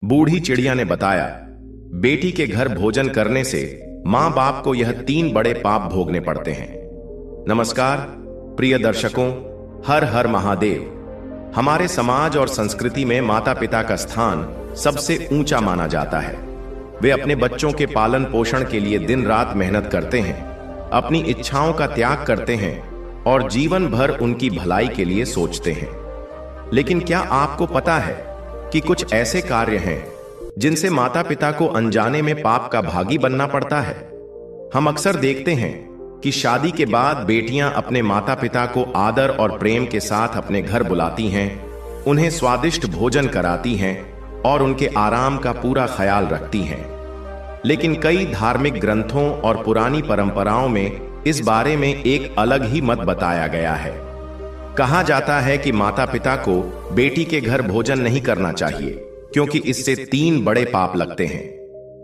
बूढ़ी चिड़िया ने बताया, बेटी के घर भोजन करने से मां बाप को यह 3 बड़े पाप भोगने पड़ते हैं। नमस्कार प्रिय दर्शकों, हर हर महादेव। हमारे समाज और संस्कृति में माता पिता का स्थान सबसे ऊंचा माना जाता है। वे अपने बच्चों के पालन पोषण के लिए दिन रात मेहनत करते हैं, अपनी इच्छाओं का त्याग करते हैं और जीवन भर उनकी भलाई के लिए सोचते हैं। लेकिन क्या आपको पता है कि कुछ ऐसे कार्य हैं जिनसे माता पिता को अनजाने में पाप का भागी बनना पड़ता है? हम अक्सर देखते हैं कि शादी के बाद बेटियां अपने माता पिता को आदर और प्रेम के साथ अपने घर बुलाती हैं, उन्हें स्वादिष्ट भोजन कराती हैं और उनके आराम का पूरा ख्याल रखती हैं। लेकिन कई धार्मिक ग्रंथों और पुरानी परंपराओं में इस बारे में एक अलग ही मत बताया गया है। कहा जाता है कि माता पिता को बेटी के घर भोजन नहीं करना चाहिए क्योंकि इससे 3 बड़े पाप लगते हैं।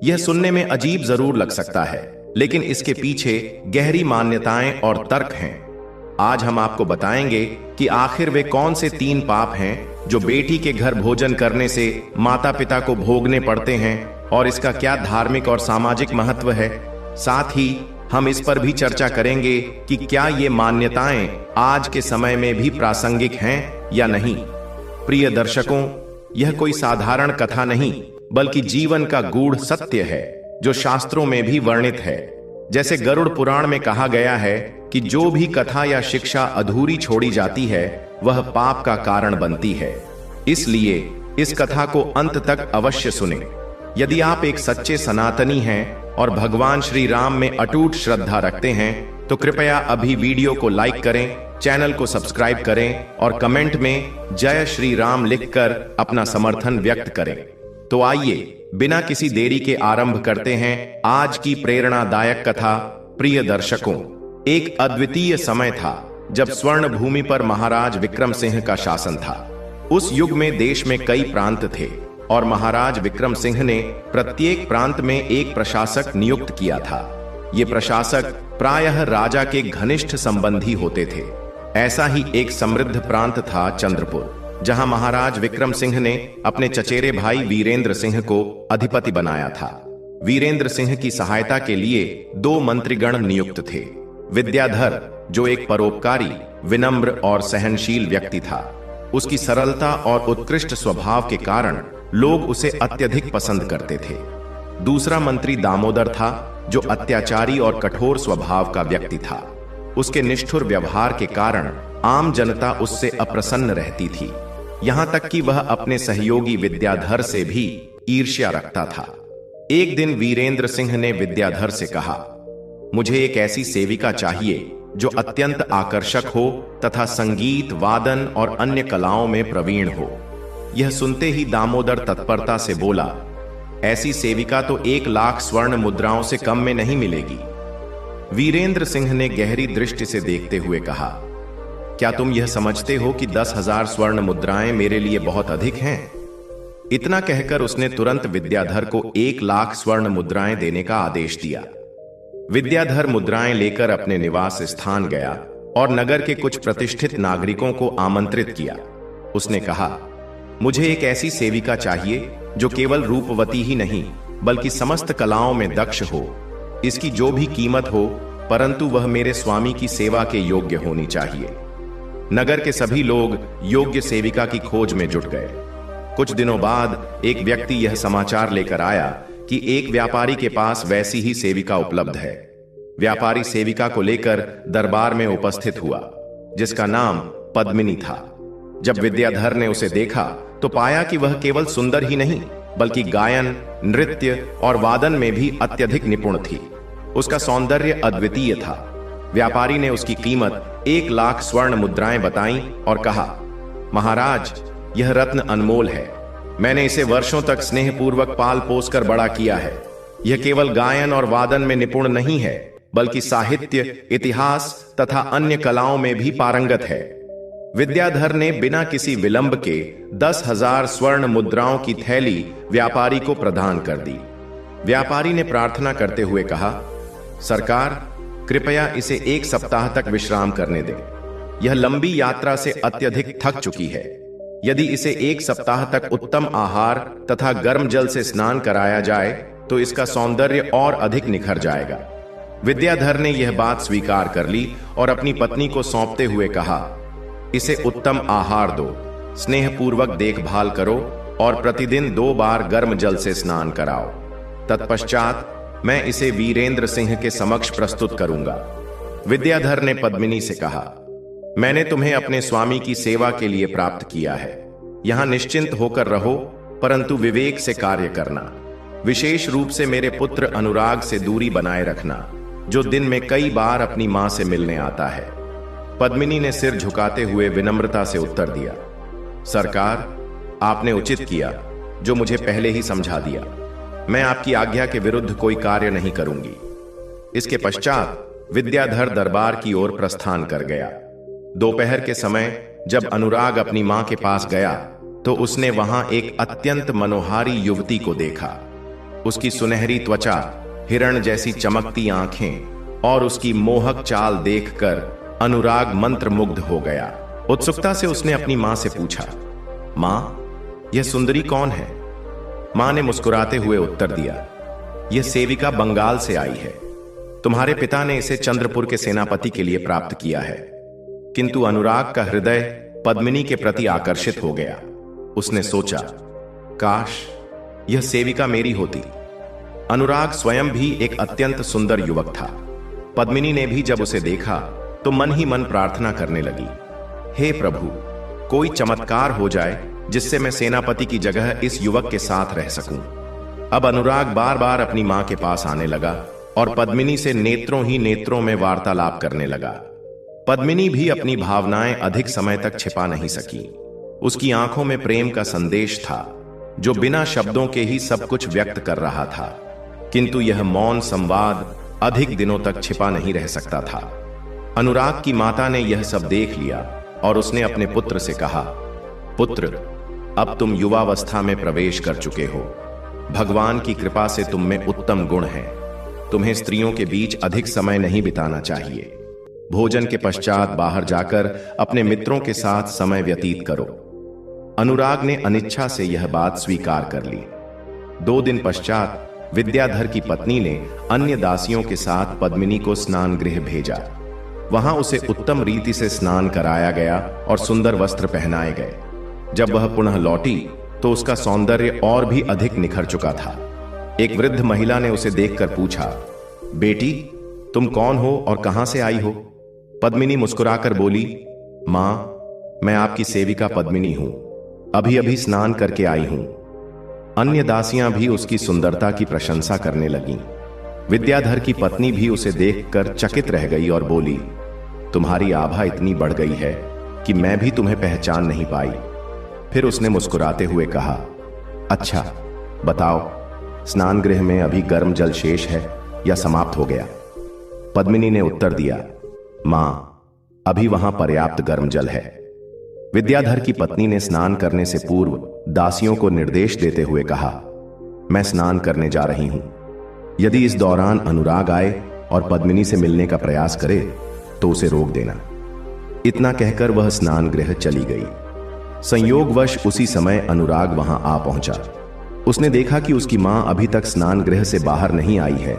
यह सुनने में अजीब जरूर लग सकता है, लेकिन इसके पीछे गहरी मान्यताएं और तर्क हैं। आज हम आपको बताएंगे कि आखिर वे कौन से 3 पाप हैं जो बेटी के घर भोजन करने से माता पिता को भोगने पड़ते हैं और इसका क्या धार्मिक और सामाजिक महत्व है। साथ ही हम इस पर भी चर्चा करेंगे कि क्या ये मान्यताएं आज के समय में भी प्रासंगिक हैं या नहीं। प्रिय दर्शकों, यह कोई साधारण कथा नहीं बल्कि जीवन का गूढ़ सत्य है जो शास्त्रों में भी वर्णित है। जैसे गरुड़ पुराण में कहा गया है कि जो भी कथा या शिक्षा अधूरी छोड़ी जाती है वह पाप का कारण बनती है। इसलिए इस कथा को अंत तक अवश्य सुनें। यदि आप एक सच्चे सनातनी हैं और भगवान श्री राम में अटूट श्रद्धा रखते हैं तो कृपया अभी वीडियो को लाइक करें, चैनल को सब्सक्राइब करें और कमेंट में जय श्री राम लिखकर अपना समर्थन व्यक्त करें। तो आइए बिना किसी देरी के आरंभ करते हैं आज की प्रेरणादायक कथा। प्रिय दर्शकों, एक अद्वितीय समय था जब स्वर्ण भूमि पर महाराज विक्रम सिंह का शासन था। उस युग में देश में कई प्रांत थे और महाराज विक्रम सिंह ने प्रत्येक प्रांत में एक प्रशासक नियुक्त किया था। ये प्रशासक प्रायः राजा के घनिष्ठ संबंधी होते थे। ऐसा ही एक समृद्ध प्रांत था चंद्रपुर, जहां महाराज विक्रम सिंह ने अपने चचेरे भाई वीरेंद्र सिंह को अधिपति बनाया था। वीरेंद्र सिंह की सहायता के लिए 2 मंत्रीगण नियुक्त थे। विद्याधर, जो एक परोपकारी, विनम्र और सहनशील व्यक्ति था, उसकी सरलता और उत्कृष्ट स्वभाव के कारण लोग उसे अत्यधिक पसंद करते थे। दूसरा मंत्री दामोदर था, जो अत्याचारी और कठोर स्वभाव का व्यक्ति था। उसके निष्ठुर व्यवहार के कारण आम जनता उससे अप्रसन्न रहती थी, यहां तक कि वह अपने सहयोगी विद्याधर से भी ईर्ष्या रखता था। एक दिन वीरेंद्र सिंह ने विद्याधर से कहा, मुझे एक ऐसी सेविका चाहिए जो अत्यंत आकर्षक हो तथा संगीत, वादन और अन्य कलाओं में प्रवीण हो। यह सुनते ही दामोदर तत्परता से बोला, ऐसी सेविका तो 1 लाख स्वर्ण मुद्राओं से कम में नहीं मिलेगी। वीरेंद्र सिंह ने गहरी दृष्टि से देखते हुए कहा, क्या तुम यह समझते हो कि 10,000 स्वर्ण मुद्राएं मेरे लिए बहुत अधिक हैं? इतना कहकर उसने तुरंत विद्याधर को 1 लाख स्वर्ण मुद्राएं देने का आदेश दिया। विद्याधर मुद्राएं लेकर अपने निवास स्थान गया और नगर के कुछ प्रतिष्ठित नागरिकों को आमंत्रित किया। उसने कहा, मुझे एक ऐसी सेविका चाहिए जो केवल रूपवती ही नहीं बल्कि समस्त कलाओं में दक्ष हो। इसकी जो भी कीमत हो, परंतु वह मेरे स्वामी की सेवा के योग्य होनी चाहिए। नगर के सभी लोग योग्य सेविका की खोज में जुट गए। कुछ दिनों बाद एक व्यक्ति यह समाचार लेकर आया कि एक व्यापारी के पास वैसी ही सेविका उपलब्ध है। व्यापारी सेविका को लेकर दरबार में उपस्थित हुआ, जिसका नाम पद्मिनी था। जब विद्याधर ने उसे देखा तो पाया कि वह केवल सुंदर ही नहीं बल्कि गायन, नृत्य और वादन में भी अत्यधिक निपुण थी। उसका सौंदर्य अद्वितीय था। व्यापारी ने उसकी कीमत 1 लाख स्वर्ण मुद्राएं बताई और कहा, महाराज, यह रत्न अनमोल है। मैंने इसे वर्षों तक स्नेहपूर्वक पाल पोस कर बड़ा किया है। यह केवल गायन और वादन में निपुण नहीं है बल्कि साहित्य, इतिहास तथा अन्य कलाओं में भी पारंगत है। विद्याधर ने बिना किसी विलंब के 10,000 स्वर्ण मुद्राओं की थैली व्यापारी को प्रदान कर दी। व्यापारी ने प्रार्थना करते हुए कहा, सरकार, कृपया इसे 1 सप्ताह तक विश्राम करने दें। यह लंबी यात्रा से अत्यधिक थक चुकी है। यदि इसे 1 सप्ताह तक उत्तम आहार तथा गर्म जल से स्नान कराया जाए तो इसका सौंदर्य और अधिक निखर जाएगा। विद्याधर ने यह बात स्वीकार कर ली और अपनी पत्नी को सौंपते हुए कहा, इसे उत्तम आहार दो, स्नेहपूर्वक देखभाल करो और प्रतिदिन 2 बार गर्म जल से स्नान कराओ। तत्पश्चात मैं इसे वीरेंद्र सिंह के समक्ष प्रस्तुत करूंगा। विद्याधर ने पद्मिनी से कहा, मैंने तुम्हें अपने स्वामी की सेवा के लिए प्राप्त किया है। यहां निश्चिंत होकर रहो, परंतु विवेक से कार्य करना। विशेष रूप से मेरे पुत्र अनुराग से दूरी बनाए रखना, जो दिन में कई बार अपनी मां से मिलने आता है। पद्मिनी ने सिर झुकाते हुए विनम्रता से उत्तर दिया, सरकार, आपने उचित किया जो मुझे पहले ही समझा दिया। मैं आपकी आज्ञा के विरुद्ध कोई कार्य नहीं करूंगी। इसके पश्चात विद्याधर दरबार की ओर प्रस्थान कर गया। दोपहर के समय जब अनुराग अपनी मां के पास गया तो उसने वहां एक अत्यंत मनोहारी युवती को देखा। उसकी सुनहरी त्वचा, हिरण जैसी चमकती आंखें और उसकी मोहक चाल देखकर अनुराग मंत्रमुग्ध हो गया। उत्सुकता से उसने अपनी मां से पूछा, मां, यह सुंदरी कौन है? मां ने मुस्कुराते हुए उत्तर दिया, यह सेविका बंगाल से आई है। तुम्हारे पिता ने इसे चंद्रपुर के सेनापति के लिए प्राप्त किया है। किंतु अनुराग का हृदय पद्मिनी के प्रति आकर्षित हो गया। उसने सोचा, काश यह सेविका मेरी होती। अनुराग स्वयं भी एक अत्यंत सुंदर युवक था। पद्मिनी ने भी जब उसे देखा तो मन ही मन प्रार्थना करने लगी, हे प्रभु, कोई चमत्कार हो जाए जिससे मैं सेनापति की जगह इस युवक के साथ रह सकूं। अब अनुराग बार बार अपनी मां के पास आने लगा और पद्मिनी से नेत्रों ही नेत्रों में वार्तालाप करने लगा। पद्मिनी भी अपनी भावनाएं अधिक समय तक छिपा नहीं सकी। उसकी आंखों में प्रेम का संदेश था, जो बिना शब्दों के ही सब कुछ व्यक्त कर रहा था। किंतु यह मौन संवाद अधिक दिनों तक छिपा नहीं रह सकता था। अनुराग की माता ने यह सब देख लिया और उसने अपने पुत्र से कहा, पुत्र, अब तुम युवावस्था में प्रवेश कर चुके हो। भगवान की कृपा से तुम में उत्तम गुण हैं। तुम्हें स्त्रियों के बीच अधिक समय नहीं बिताना चाहिए। भोजन के पश्चात बाहर जाकर अपने मित्रों के साथ समय व्यतीत करो। अनुराग ने अनिच्छा से यह बात स्वीकार कर ली। 2 दिन पश्चात विद्याधर की पत्नी ने अन्य दासियों के साथ पद्मिनी को स्नान गृह भेजा। वहां उसे उत्तम रीति से स्नान कराया गया और सुंदर वस्त्र पहनाए गए। जब वह पुनः लौटी तो उसका सौंदर्य और भी अधिक निखर चुका था। एक वृद्ध महिला ने उसे देखकर पूछा, बेटी, तुम कौन हो और कहां से आई हो? पद्मिनी मुस्कुराकर बोली, मां, मैं आपकी सेविका पद्मिनी हूं। अभी अभी स्नान करके आई हूं। अन्य दासियां भी उसकी सुंदरता की प्रशंसा करने लगीं। विद्याधर की पत्नी भी उसे देखकर चकित रह गई और बोली, तुम्हारी आभा इतनी बढ़ गई है कि मैं भी तुम्हें पहचान नहीं पाई। फिर उसने मुस्कुराते हुए कहा, अच्छा बताओ, स्नान गृह में अभी गर्म जल शेष है या समाप्त हो गया? पद्मिनी ने उत्तर दिया, मां, अभी वहां पर्याप्त गर्म जल है। विद्याधर की पत्नी ने स्नान करने से पूर्व दासियों को निर्देश देते हुए कहा, मैं स्नान करने जा रही हूं। यदि इस दौरान अनुराग आए और पद्मिनी से मिलने का प्रयास करे तो उसे रोक देना। इतना कहकर वह स्नान गृह चली गई। संयोगवश उसी समय अनुराग वहां आ पहुंचा। उसने देखा कि उसकी मां अभी तक स्नान गृह से बाहर नहीं आई है,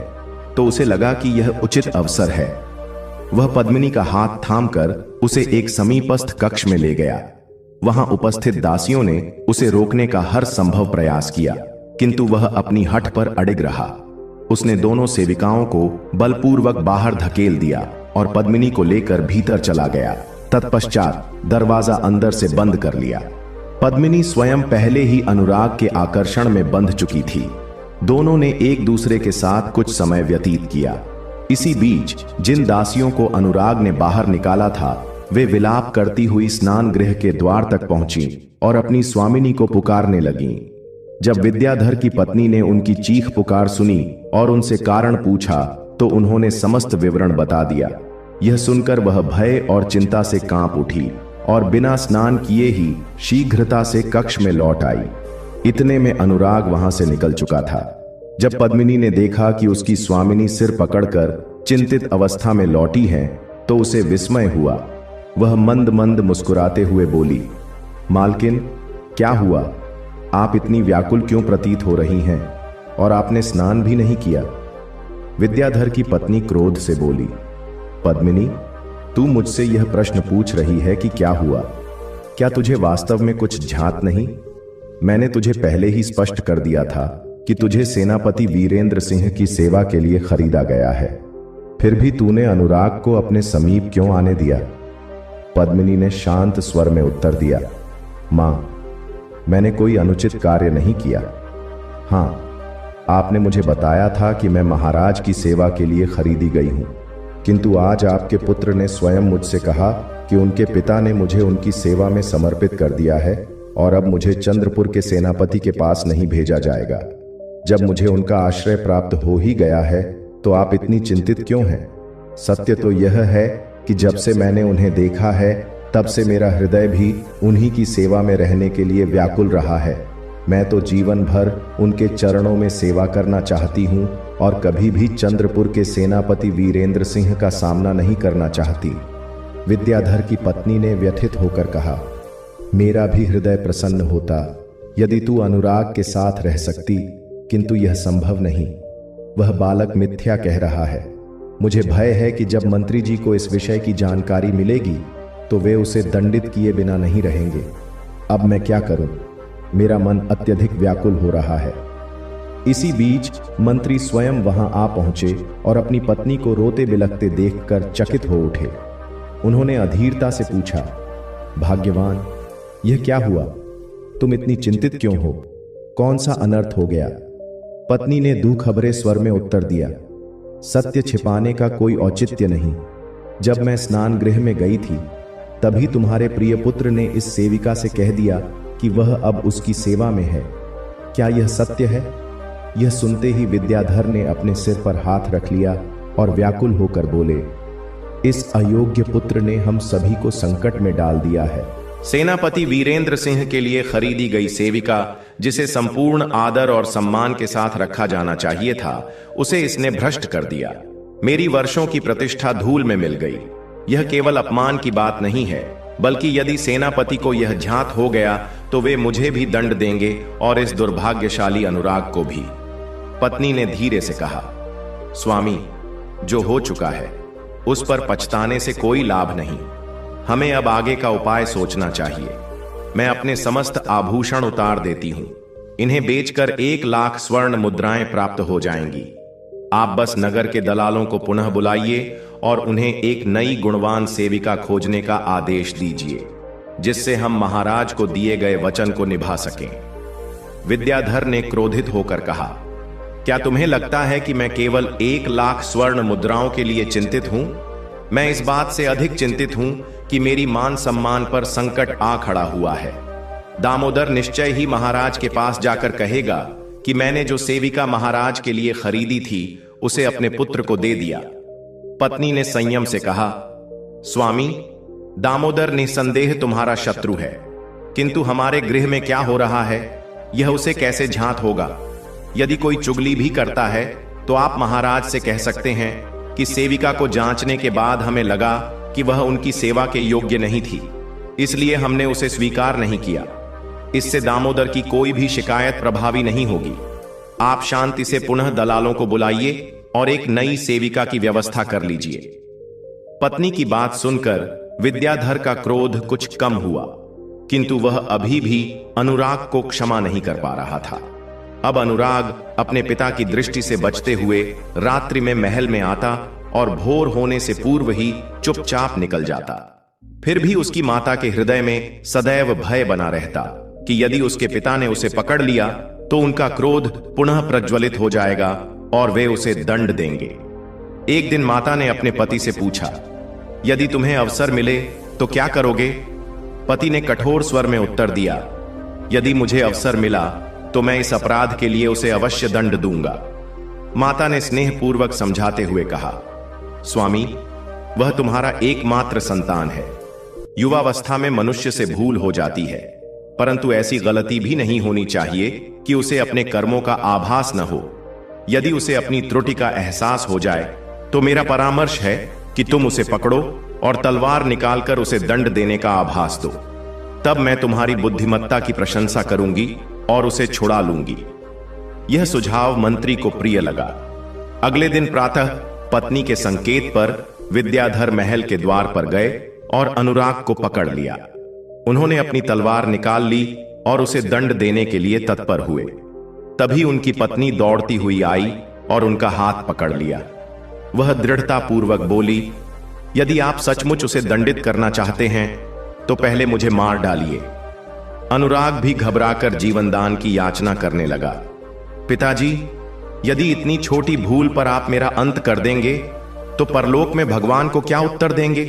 तो उसे लगा कि यह उचित अवसर है। वह पद्मिनी का हाथ थामकर उसे एक समीपस्थ कक्ष में ले गया। वहां उपस्थित दासियों ने उसे रोकने का हर संभव प्रयास किया, किंतु वह अपनी हठ पर अडिग रहा। उसने दोनों सेविकाओं को बलपूर्वक बाहर धकेल दिया और पद्मिनी को लेकर भीतर चला गया। तत्पश्चात दरवाजा अंदर से बंद कर लिया। पद्मिनी स्वयं पहले ही अनुराग के आकर्षण में बंध चुकी थी। दोनों ने एक दूसरे के साथ कुछ समय व्यतीत किया। इसी बीच जिन दासियों को अनुराग ने बाहर निकाला था, वे विलाप करती हुई स्नान गृह के द्वार तक पहुंची और अपनी स्वामिनी को पुकारने लगीं। जब विद्याधर की पत्नी ने उनकी चीख पुकार सुनी और उनसे कारण पूछा तो उन्होंने समस्त विवरण बता दिया। यह सुनकर वह भय और चिंता से कांप उठी और बिना स्नान किए ही शीघ्रता से कक्ष में लौट आई। इतने में अनुराग वहां से निकल चुका था। जब पद्मिनी ने देखा कि उसकी स्वामिनी सिर पकड़कर चिंतित अवस्था में लौटी है तो उसे विस्मय हुआ। वह मंद मंद मुस्कुराते हुए बोली, मालकिन, क्या हुआ? आप इतनी व्याकुल क्यों प्रतीत हो रही हैं? और आपने स्नान भी नहीं किया। विद्याधर की पत्नी क्रोध से बोली, पद्मिनी, तू मुझसे यह प्रश्न पूछ रही है कि क्या हुआ? क्या तुझे वास्तव में कुछ झात नहीं? मैंने तुझे पहले ही स्पष्ट कर दिया था कि तुझे सेनापति वीरेंद्र सिंह की सेवा के लिए खरीदा गया है। फिर भी तूने अनुराग को अपने समीप क्यों आने दिया? पद्मिनी ने शांत स्वर में उत्तर दिया, मां, मैंने कोई अनुचित कार्य नहीं किया। हां, आपने मुझे बताया था कि मैं महाराज की सेवा के लिए खरीदी गई हूं, किंतु आज आपके पुत्र ने स्वयं मुझसे कहा कि उनके पिता ने मुझे उनकी सेवा में समर्पित कर दिया है और अब मुझे चंद्रपुर के सेनापति के पास नहीं भेजा जाएगा। जब मुझे उनका आश्रय प्राप्त हो ही गया है तो आप इतनी चिंतित क्यों हैं? सत्य तो यह है कि जब से मैंने उन्हें देखा है तब से मेरा हृदय भी उन्हीं की सेवा में रहने के लिए व्याकुल रहा है। मैं तो जीवन भर उनके चरणों में सेवा करना चाहती हूं और कभी भी चंद्रपुर के सेनापति वीरेंद्र सिंह का सामना नहीं करना चाहती। विद्याधर की पत्नी ने व्यथित होकर कहा, मेरा भी हृदय प्रसन्न होता यदि तू अनुराग के साथ रह सकती, किंतु यह संभव नहीं। वह बालक मिथ्या कह रहा है। मुझे भय है कि जब मंत्री जी को इस विषय की जानकारी मिलेगी तो वे उसे दंडित किए बिना नहीं रहेंगे। अब मैं क्या करूं? मेरा मन अत्यधिक व्याकुल हो रहा है। इसी बीच मंत्री स्वयं वहां आ पहुंचे और अपनी पत्नी को रोते बिलखते देखकर चकित हो उठे। उन्होंने अधीरता से पूछा, भाग्यवान, यह क्या हुआ? तुम इतनी चिंतित क्यों हो? कौन सा अनर्थ हो गया? पत्नी ने दूखभरे स्वर में उत्तर दिया, सत्य छिपाने का कोई औचित्य नहीं। जब मैं स्नान गृह में गई थी तभी तुम्हारे प्रिय पुत्र ने इस सेविका से कह दिया कि वह अब उसकी सेवा में है। क्या यह सत्य है? यह सुनते ही विद्याधर ने अपने सिर पर हाथ रख लिया और व्याकुल होकर बोले, इस अयोग्य पुत्र ने हम सभी को संकट में डाल दिया है। सेनापति वीरेंद्र सिंह के लिए खरीदी गई सेविका, जिसे संपूर्ण आदर और सम्मान के साथ रखा जाना चाहिए था, उसे इसने भ्रष्ट कर दिया। मेरी वर्षों की प्रतिष्ठा धूल में मिल गई। यह केवल अपमान की बात नहीं है, बल्कि यदि सेनापति को यह झात हो गया तो वे मुझे भी दंड देंगे और इस दुर्भाग्यशाली अनुराग को भी। पत्नी ने धीरे से कहा, स्वामी, जो हो चुका है उस पर पछताने से कोई लाभ नहीं। हमें अब आगे का उपाय सोचना चाहिए। मैं अपने समस्त आभूषण उतार देती हूं। इन्हें बेचकर 1 लाख स्वर्ण मुद्राएं प्राप्त हो जाएंगी। आप बस नगर के दलालों को पुनः बुलाइए और उन्हें एक नई गुणवान सेविका खोजने का आदेश दीजिए, जिससे हम महाराज को दिए गए वचन को निभा सकें। विद्याधर ने क्रोधित होकर कहा, क्या तुम्हें लगता है कि मैं केवल 1 लाख स्वर्ण मुद्राओं के लिए चिंतित हूं? मैं इस बात से अधिक चिंतित हूं कि मेरी मान सम्मान पर संकट आ खड़ा हुआ है। दामोदर निश्चय ही महाराज के पास जाकर कहेगा कि मैंने जो सेविका महाराज के लिए खरीदी थी उसे अपने पुत्र को दे दिया। पत्नी ने संयम से कहा, स्वामी, दामोदर निसंदेह तुम्हारा शत्रु है, किंतु हमारे गृह में क्या हो रहा है यह उसे कैसे झांत होगा? यदि कोई चुगली भी करता है तो आप महाराज से कह सकते हैं कि सेविका को जांचने के बाद हमें लगा कि वह उनकी सेवा के योग्य नहीं थी, इसलिए हमने उसे स्वीकार नहीं किया। इससे दामोदर की कोई भी शिकायत प्रभावी नहीं होगी। आप शांति से पुनः दलालों को बुलाइए और एक नई सेविका की व्यवस्था कर लीजिए। पत्नी की बात सुनकर विद्याधर का क्रोध कुछ कम हुआ, किंतु वह अभी भी अनुराग को क्षमा नहीं कर पा रहा था। अब अनुराग अपने पिता की दृष्टि से बचते हुए रात्रि में महल में आता और भोर होने से पूर्व ही चुपचाप निकल जाता। फिर भी उसकी माता के हृदय में सदैव भय बना रहता कि यदि उसके पिता ने उसे पकड़ लिया तो उनका क्रोध पुनः प्रज्वलित हो जाएगा और वे उसे दंड देंगे। एक दिन माता ने अपने पति से पूछा, यदि तुम्हें अवसर मिले तो क्या करोगे? पति ने कठोर स्वर में उत्तर दिया, यदि मुझे अवसर मिला तो मैं इस अपराध के लिए उसे अवश्य दंड दूंगा। माता ने स्नेहपूर्वक समझाते हुए कहा, स्वामी, वह तुम्हारा एकमात्र संतान है। युवावस्था में मनुष्य से भूल हो जाती है, परंतु ऐसी गलती भी नहीं होनी चाहिए कि उसे अपने कर्मों का आभास न हो। यदि उसे अपनी त्रुटि का एहसास हो जाए तो मेरा परामर्श है कि तुम उसे पकड़ो और तलवार निकालकर उसे दंड देने का आभास दो। तब मैं तुम्हारी बुद्धिमत्ता की प्रशंसा करूंगी और उसे छुड़ा लूंगी। यह सुझाव मंत्री को प्रिय लगा। अगले दिन प्रातः पत्नी के संकेत पर विद्याधर महल के द्वार पर गए और अनुराग को पकड़ लिया। उन्होंने अपनी तलवार निकाल ली और उसे दंड देने के लिए तत्पर हुए। तभी उनकी पत्नी दौड़ती हुई आई और उनका हाथ पकड़ लिया। वह दृढ़तापूर्वक बोली, यदि आप सचमुच उसे दंडित करना चाहते हैं तो पहले मुझे मार डालिए। अनुराग भी घबराकर जीवनदान की याचना करने लगा। पिताजी, यदि इतनी छोटी भूल पर आप मेरा अंत कर देंगे तो परलोक में भगवान को क्या उत्तर देंगे?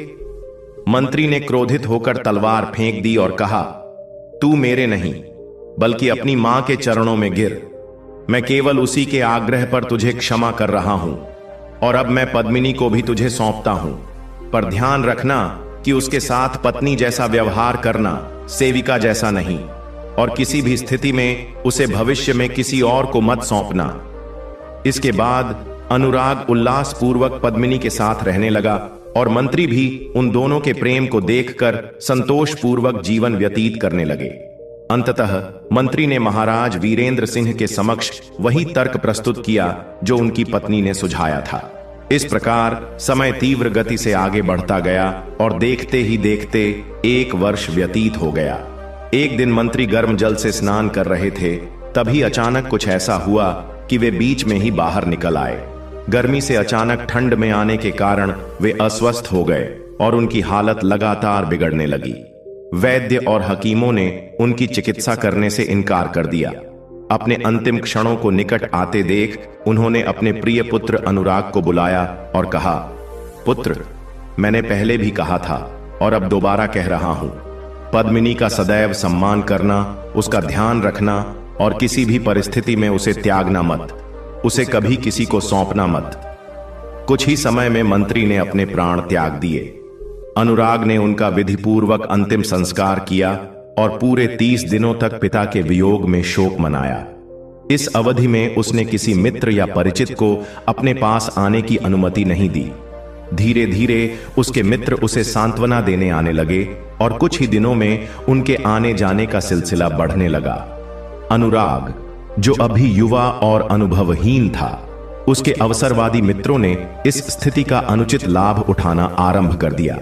मंत्री ने क्रोधित होकर तलवार फेंक दी और कहा, तू मेरे नहीं बल्कि अपनी मां के चरणों में गिर। मैं केवल उसी के आग्रह पर तुझे क्षमा कर रहा हूं और अब मैं पद्मिनी को भी तुझे सौंपता हूं। पर ध्यान रखना कि उसके साथ पत्नी जैसा व्यवहार करना, सेविका जैसा नहीं, और किसी भी स्थिति में उसे भविष्य में किसी और को मत सौंपना। इसके बाद अनुराग उल्लासपूर्वक पद्मिनी के साथ रहने लगा और मंत्री भी उन दोनों के प्रेम को देखकर संतोषपूर्वक जीवन व्यतीत करने लगे। अंततः मंत्री ने महाराज वीरेंद्र सिंह के समक्ष वही तर्क प्रस्तुत किया जो उनकी पत्नी ने सुझाया था। इस प्रकार समय तीव्र गति से आगे बढ़ता गया और देखते ही देखते 1 वर्ष व्यतीत हो गया। एक दिन मंत्री गर्म जल से स्नान कर रहे थे, तभी अचानक कुछ ऐसा हुआ कि वे बीच में ही बाहर निकल आए। गर्मी से अचानक ठंड में आने के कारण वे अस्वस्थ हो गए और उनकी हालत लगातार बिगड़ने लगी। वैद्य और हकीमों ने उनकी चिकित्सा करने से इनकार कर दिया। अपने अंतिम क्षणों को निकट आते देख उन्होंने अपने प्रिय पुत्र अनुराग को बुलाया और कहा, पुत्र, मैंने पहले भी कहा था और अब दोबारा कह रहा हूं, पद्मिनी का सदैव सम्मान करना, उसका ध्यान रखना और किसी भी परिस्थिति में उसे त्यागना मत। उसे कभी किसी को सौंपना मत। कुछ ही समय में मंत्री ने अपने प्राण त्याग दिए। अनुराग ने उनका विधिपूर्वक अंतिम संस्कार किया और पूरे 30 दिनों तक पिता के वियोग में शोक मनाया। इस अवधि में उसने किसी मित्र या परिचित को अपने पास आने की अनुमति नहीं दी। धीरे धीरे उसके मित्र उसे सांत्वना देने आने लगे और कुछ ही दिनों में उनके आने जाने का सिलसिला बढ़ने लगा। अनुराग, जो अभी युवा और अनुभवहीन था, उसके अवसरवादी मित्रों ने इस स्थिति का अनुचित लाभ उठाना आरंभ कर दिया।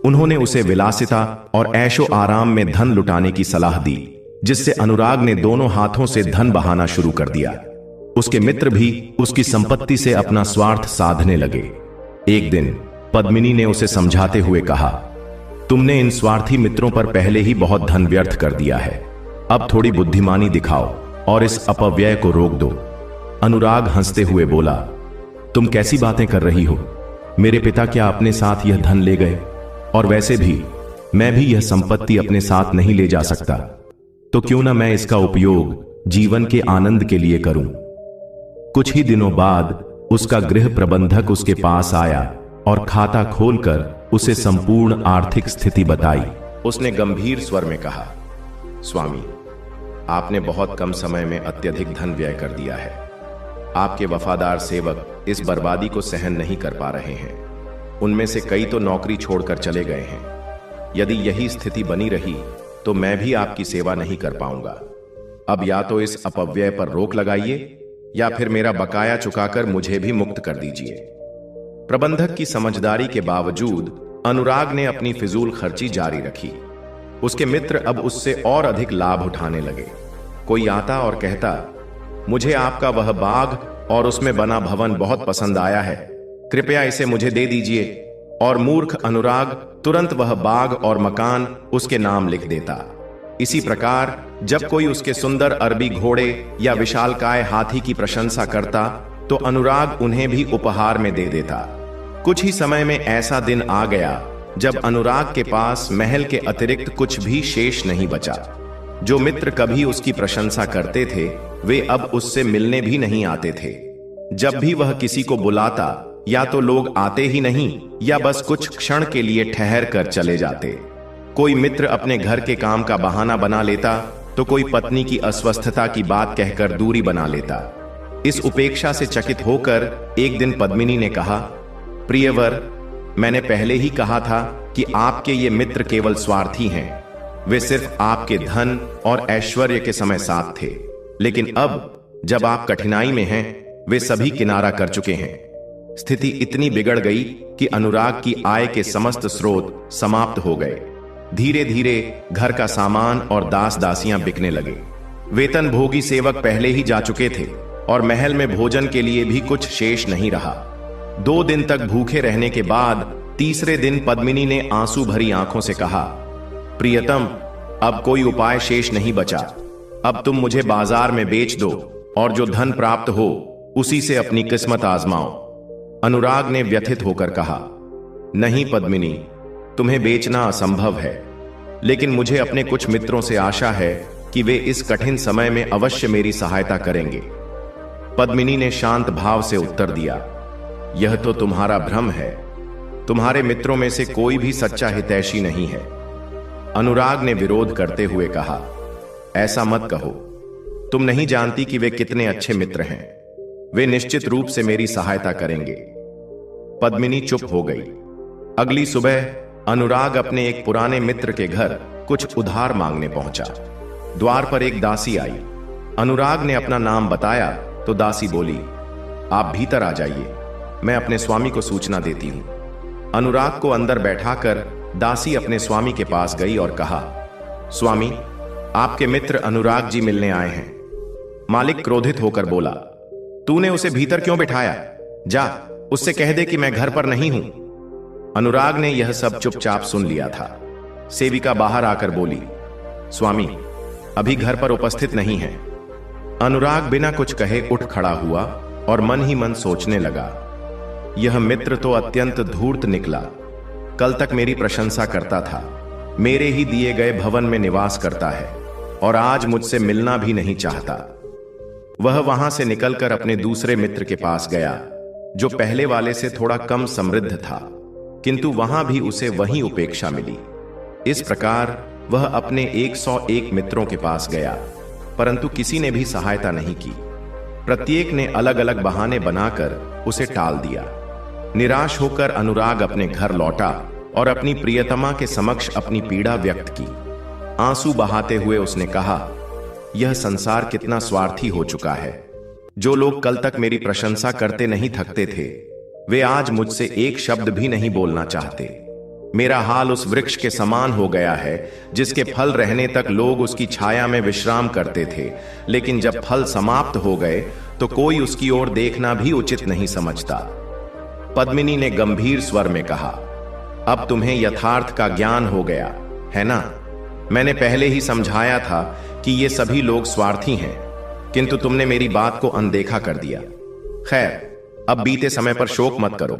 उन्होंने उसे विलासिता और ऐशो आराम में धन लुटाने की सलाह दी, जिससे अनुराग ने दोनों हाथों से धन बहाना शुरू कर दिया। उसके मित्र भी उसकी संपत्ति से अपना स्वार्थ साधने लगे। एक दिन पद्मिनी ने उसे समझाते हुए कहा, तुमने इन स्वार्थी मित्रों पर पहले ही बहुत धन व्यर्थ कर दिया है। अब थोड़ी बुद्धिमानी दिखाओ और इस अपव्यय को रोक दो। अनुराग हंसते हुए बोला, तुम कैसी बातें कर रही हो? मेरे पिता क्या अपने साथ यह धन ले गए? और वैसे भी मैं भी यह संपत्ति अपने साथ नहीं ले जा सकता, तो क्यों ना मैं इसका उपयोग जीवन के आनंद के लिए करूं। कुछ ही दिनों बाद उसका गृह प्रबंधक उसके पास आया और खाता खोलकर उसे संपूर्ण आर्थिक स्थिति बताई। उसने गंभीर स्वर में कहा, स्वामी, आपने बहुत कम समय में अत्यधिक धन व्यय कर दिया है। आपके वफादार सेवक इस बर्बादी को सहन नहीं कर पा रहे हैं। उनमें से कई तो नौकरी छोड़कर चले गए हैं। यदि यही स्थिति बनी रही तो मैं भी आपकी सेवा नहीं कर पाऊंगा। अब या तो इस अपव्यय पर रोक लगाइए या फिर मेरा बकाया चुकाकर मुझे भी मुक्त कर दीजिए। प्रबंधक की समझदारी के बावजूद अनुराग ने अपनी फिजूल खर्ची जारी रखी। उसके मित्र अब उससे और अधिक लाभ उठाने लगे। कोई आता और कहता, मुझे आपका वह बाग और उसमें बना भवन बहुत पसंद आया है, कृपया इसे मुझे दे दीजिए। और मूर्ख अनुराग तुरंत वह बाग और मकान उसके नाम लिख देता। इसी प्रकार जब कोई उसके सुंदर अरबी घोड़े या विशालकाय हाथी की प्रशंसा करता तो अनुराग उन्हें भी उपहार में दे देता। कुछ ही समय में ऐसा दिन आ गया जब अनुराग के पास महल के अतिरिक्त कुछ भी शेष नहीं बचा। जो मित्र कभी उसकी प्रशंसा करते थे वे अब उससे मिलने भी नहीं आते थे। जब भी वह किसी को बुलाता या तो लोग आते ही नहीं या बस कुछ क्षण के लिए ठहर कर चले जाते। कोई मित्र अपने घर के काम का बहाना बना लेता तो कोई पत्नी की अस्वस्थता की बात कहकर दूरी बना लेता। इस उपेक्षा से चकित होकर एक दिन पद्मिनी ने कहा, प्रियवर, मैंने पहले ही कहा था कि आपके ये मित्र केवल स्वार्थी हैं। वे सिर्फ आपके धन और ऐश्वर्य के समय साथ थे, लेकिन अब जब आप कठिनाई में हैं, वे सभी किनारा कर चुके हैं। स्थिति इतनी बिगड़ गई कि अनुराग की आय के समस्त स्रोत समाप्त हो गए। धीरे धीरे घर का सामान और दास दासियां बिकने लगे। वेतन भोगी सेवक पहले ही जा चुके थे और महल में भोजन के लिए भी कुछ शेष नहीं रहा। 2 दिन तक भूखे रहने के बाद तीसरे दिन पद्मिनी ने आंसू भरी आंखों से कहा, प्रियतम, अब कोई उपाय शेष नहीं बचा। अब तुम मुझे बाजार में बेच दो और जो धन प्राप्त हो उसी से अपनी किस्मत आजमाओ। अनुराग ने व्यथित होकर कहा, नहीं पद्मिनी, तुम्हें बेचना असंभव है, लेकिन मुझे अपने कुछ मित्रों से आशा है कि वे इस कठिन समय में अवश्य मेरी सहायता करेंगे। पद्मिनी ने शांत भाव से उत्तर दिया, यह तो तुम्हारा भ्रम है। तुम्हारे मित्रों में से कोई भी सच्चा हितैषी नहीं है। अनुराग ने विरोध करते हुए कहा, ऐसा मत कहो। तुम नहीं जानती कि वे कितने अच्छे मित्र हैं। वे निश्चित रूप से मेरी सहायता करेंगे। पद्मिनी चुप हो गई। अगली सुबह अनुराग अपने एक पुराने मित्र के घर कुछ उधार मांगने पहुंचा। द्वार पर एक दासी आई। अनुराग ने अपना नाम बताया तो दासी बोली, आप भीतर आ जाइए, मैं अपने स्वामी को सूचना देती हूं। अनुराग को अंदर बैठाकर दासी अपने स्वामी के पास गई और कहा, स्वामी, आपके मित्र अनुराग जी मिलने आए हैं। मालिक क्रोधित होकर बोला, तूने उसे भीतर क्यों बिठाया? जा, उससे कह दे कि मैं घर पर नहीं हूं। अनुराग ने यह सब चुपचाप सुन लिया था। सेविका बाहर आकर बोली, स्वामी, अभी घर पर उपस्थित नहीं है। अनुराग बिना कुछ कहे उठ खड़ा हुआ और मन ही मन सोचने लगा, यह मित्र तो अत्यंत धूर्त निकला। कल तक मेरी प्रशंसा करता था, मेरे ही दिए गए भवन में निवास करता है और आज मुझसे मिलना भी नहीं चाहता। वह वहां से निकलकर अपने दूसरे मित्र के पास गया, जो पहले वाले से थोड़ा कम समृद्ध था, किंतु वहां भी उसे वही उपेक्षा मिली। इस प्रकार वह अपने 101 मित्रों के पास गया, परंतु किसी ने भी सहायता नहीं की। प्रत्येक ने अलग अलग बहाने बनाकर उसे टाल दिया। निराश होकर अनुराग अपने घर लौटा और अपनी प्रियतमा के समक्ष अपनी पीड़ा व्यक्त की। आंसू बहाते हुए उसने कहा, यह संसार कितना स्वार्थी हो चुका है। जो लोग कल तक मेरी प्रशंसा करते नहीं थकते थे, वे आज मुझसे एक शब्द भी नहीं बोलना चाहते। मेरा हाल उस वृक्ष के समान हो गया है जिसके फल रहने तक लोग उसकी छाया में विश्राम करते थे, लेकिन जब फल समाप्त हो गए तो कोई उसकी ओर देखना भी उचित नहीं समझता। पद्मिनी ने गंभीर स्वर में कहा, अब तुम्हें यथार्थ का ज्ञान हो गया है ना? मैंने पहले ही समझाया था कि ये सभी लोग स्वार्थी हैं, किंतु तुमने मेरी बात को अनदेखा कर दिया। खैर, अब बीते समय पर शोक मत करो,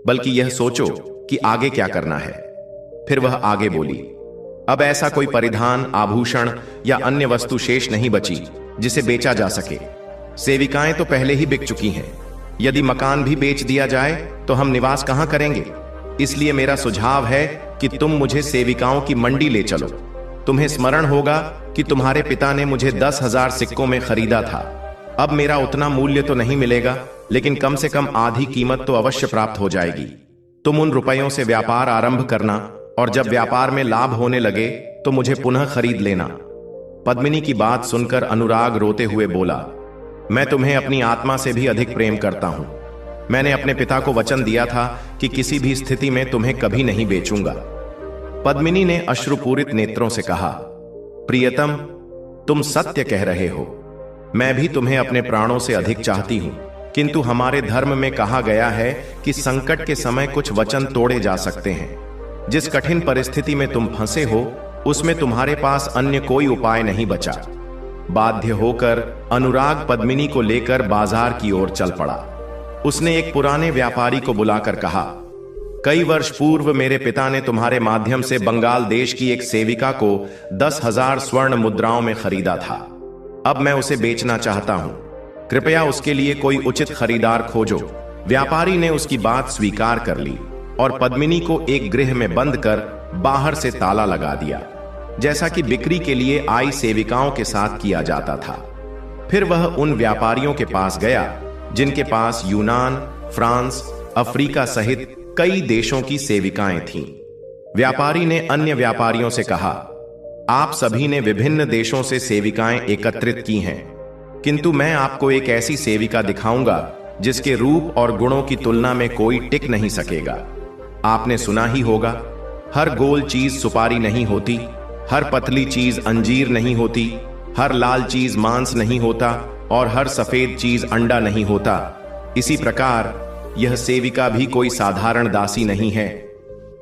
बल्कि यह सोचो कि आगे क्या करना है। फिर वह आगे बोली, अब ऐसा कोई परिधान, आभूषण या अन्य वस्तु शेष नहीं बची जिसे बेचा जा सके। सेविकाएं तो पहले ही बिक चुकी हैं। यदि मकान भी बेच दिया जाए तो हम निवास कहां करेंगे? इसलिए मेरा सुझाव है कि तुम मुझे सेविकाओं की मंडी ले चलो। तुम्हें स्मरण होगा कि तुम्हारे पिता ने मुझे 10,000 सिक्कों में खरीदा था। अब मेरा उतना मूल्य तो नहीं मिलेगा, लेकिन कम से कम आधी कीमत तो अवश्य प्राप्त हो जाएगी। तुम उन रुपयों से व्यापार आरंभ करना और जब व्यापार में लाभ होने लगे तो मुझे पुनः खरीद लेना। पद्मिनी की बात सुनकर अनुराग रोते हुए बोला, मैं तुम्हें अपनी आत्मा से भी अधिक प्रेम करता हूं। मैंने अपने पिता को वचन दिया था कि किसी भी स्थिति में तुम्हें कभी नहीं बेचूंगा। पद्मिनी ने अश्रुपूरित नेत्रों से कहा, प्रियतम, तुम सत्य कह रहे हो। मैं भी तुम्हें अपने प्राणों से अधिक चाहती हूं, किंतु हमारे धर्म में कहा गया है कि संकट के समय कुछ वचन तोड़े जा सकते हैं। जिस कठिन परिस्थिति में तुम फंसे हो, उसमें तुम्हारे पास अन्य कोई उपाय नहीं बचा। बाध्य होकर अनुराग पद्मिनी को लेकर बाजार की ओर चल पड़ा। उसने एक पुराने व्यापारी को बुलाकर कहा, कई वर्ष पूर्व मेरे पिता ने तुम्हारे माध्यम से बंगाल देश की एक सेविका को 10,000 स्वर्ण मुद्राओं में खरीदा था। अब मैं उसे बेचना चाहता हूं। कृपया उसके लिए कोई उचित खरीदार खोजो। व्यापारी ने उसकी बात स्वीकार कर ली और पद्मिनी को एक गृह में बंद कर बाहर से ताला लगा दिया, जैसा कि बिक्री के लिए आई सेविकाओं के साथ किया जाता था। फिर वह उन व्यापारियों के पास गया जिनके पास यूनान, फ्रांस, अफ्रीका सहित कई देशों की सेविकाएं थीं। व्यापारी ने अन्य व्यापारियों से कहा, आप सभी ने विभिन्न देशों से सेविकाएं एकत्रित की हैं, किंतु मैं आपको एक ऐसी सेविका दिखाऊंगा जिसके रूप और गुणों की तुलना में कोई टिक नहीं सकेगा। आपने सुना ही होगा, हर गोल चीज सुपारी नहीं होती, हर पतली चीज अंजीर नहीं होती, हर लाल चीज मांस नहीं होता और हर सफेद चीज अंडा नहीं होता। इसी प्रकार यह सेविका भी कोई साधारण दासी नहीं है।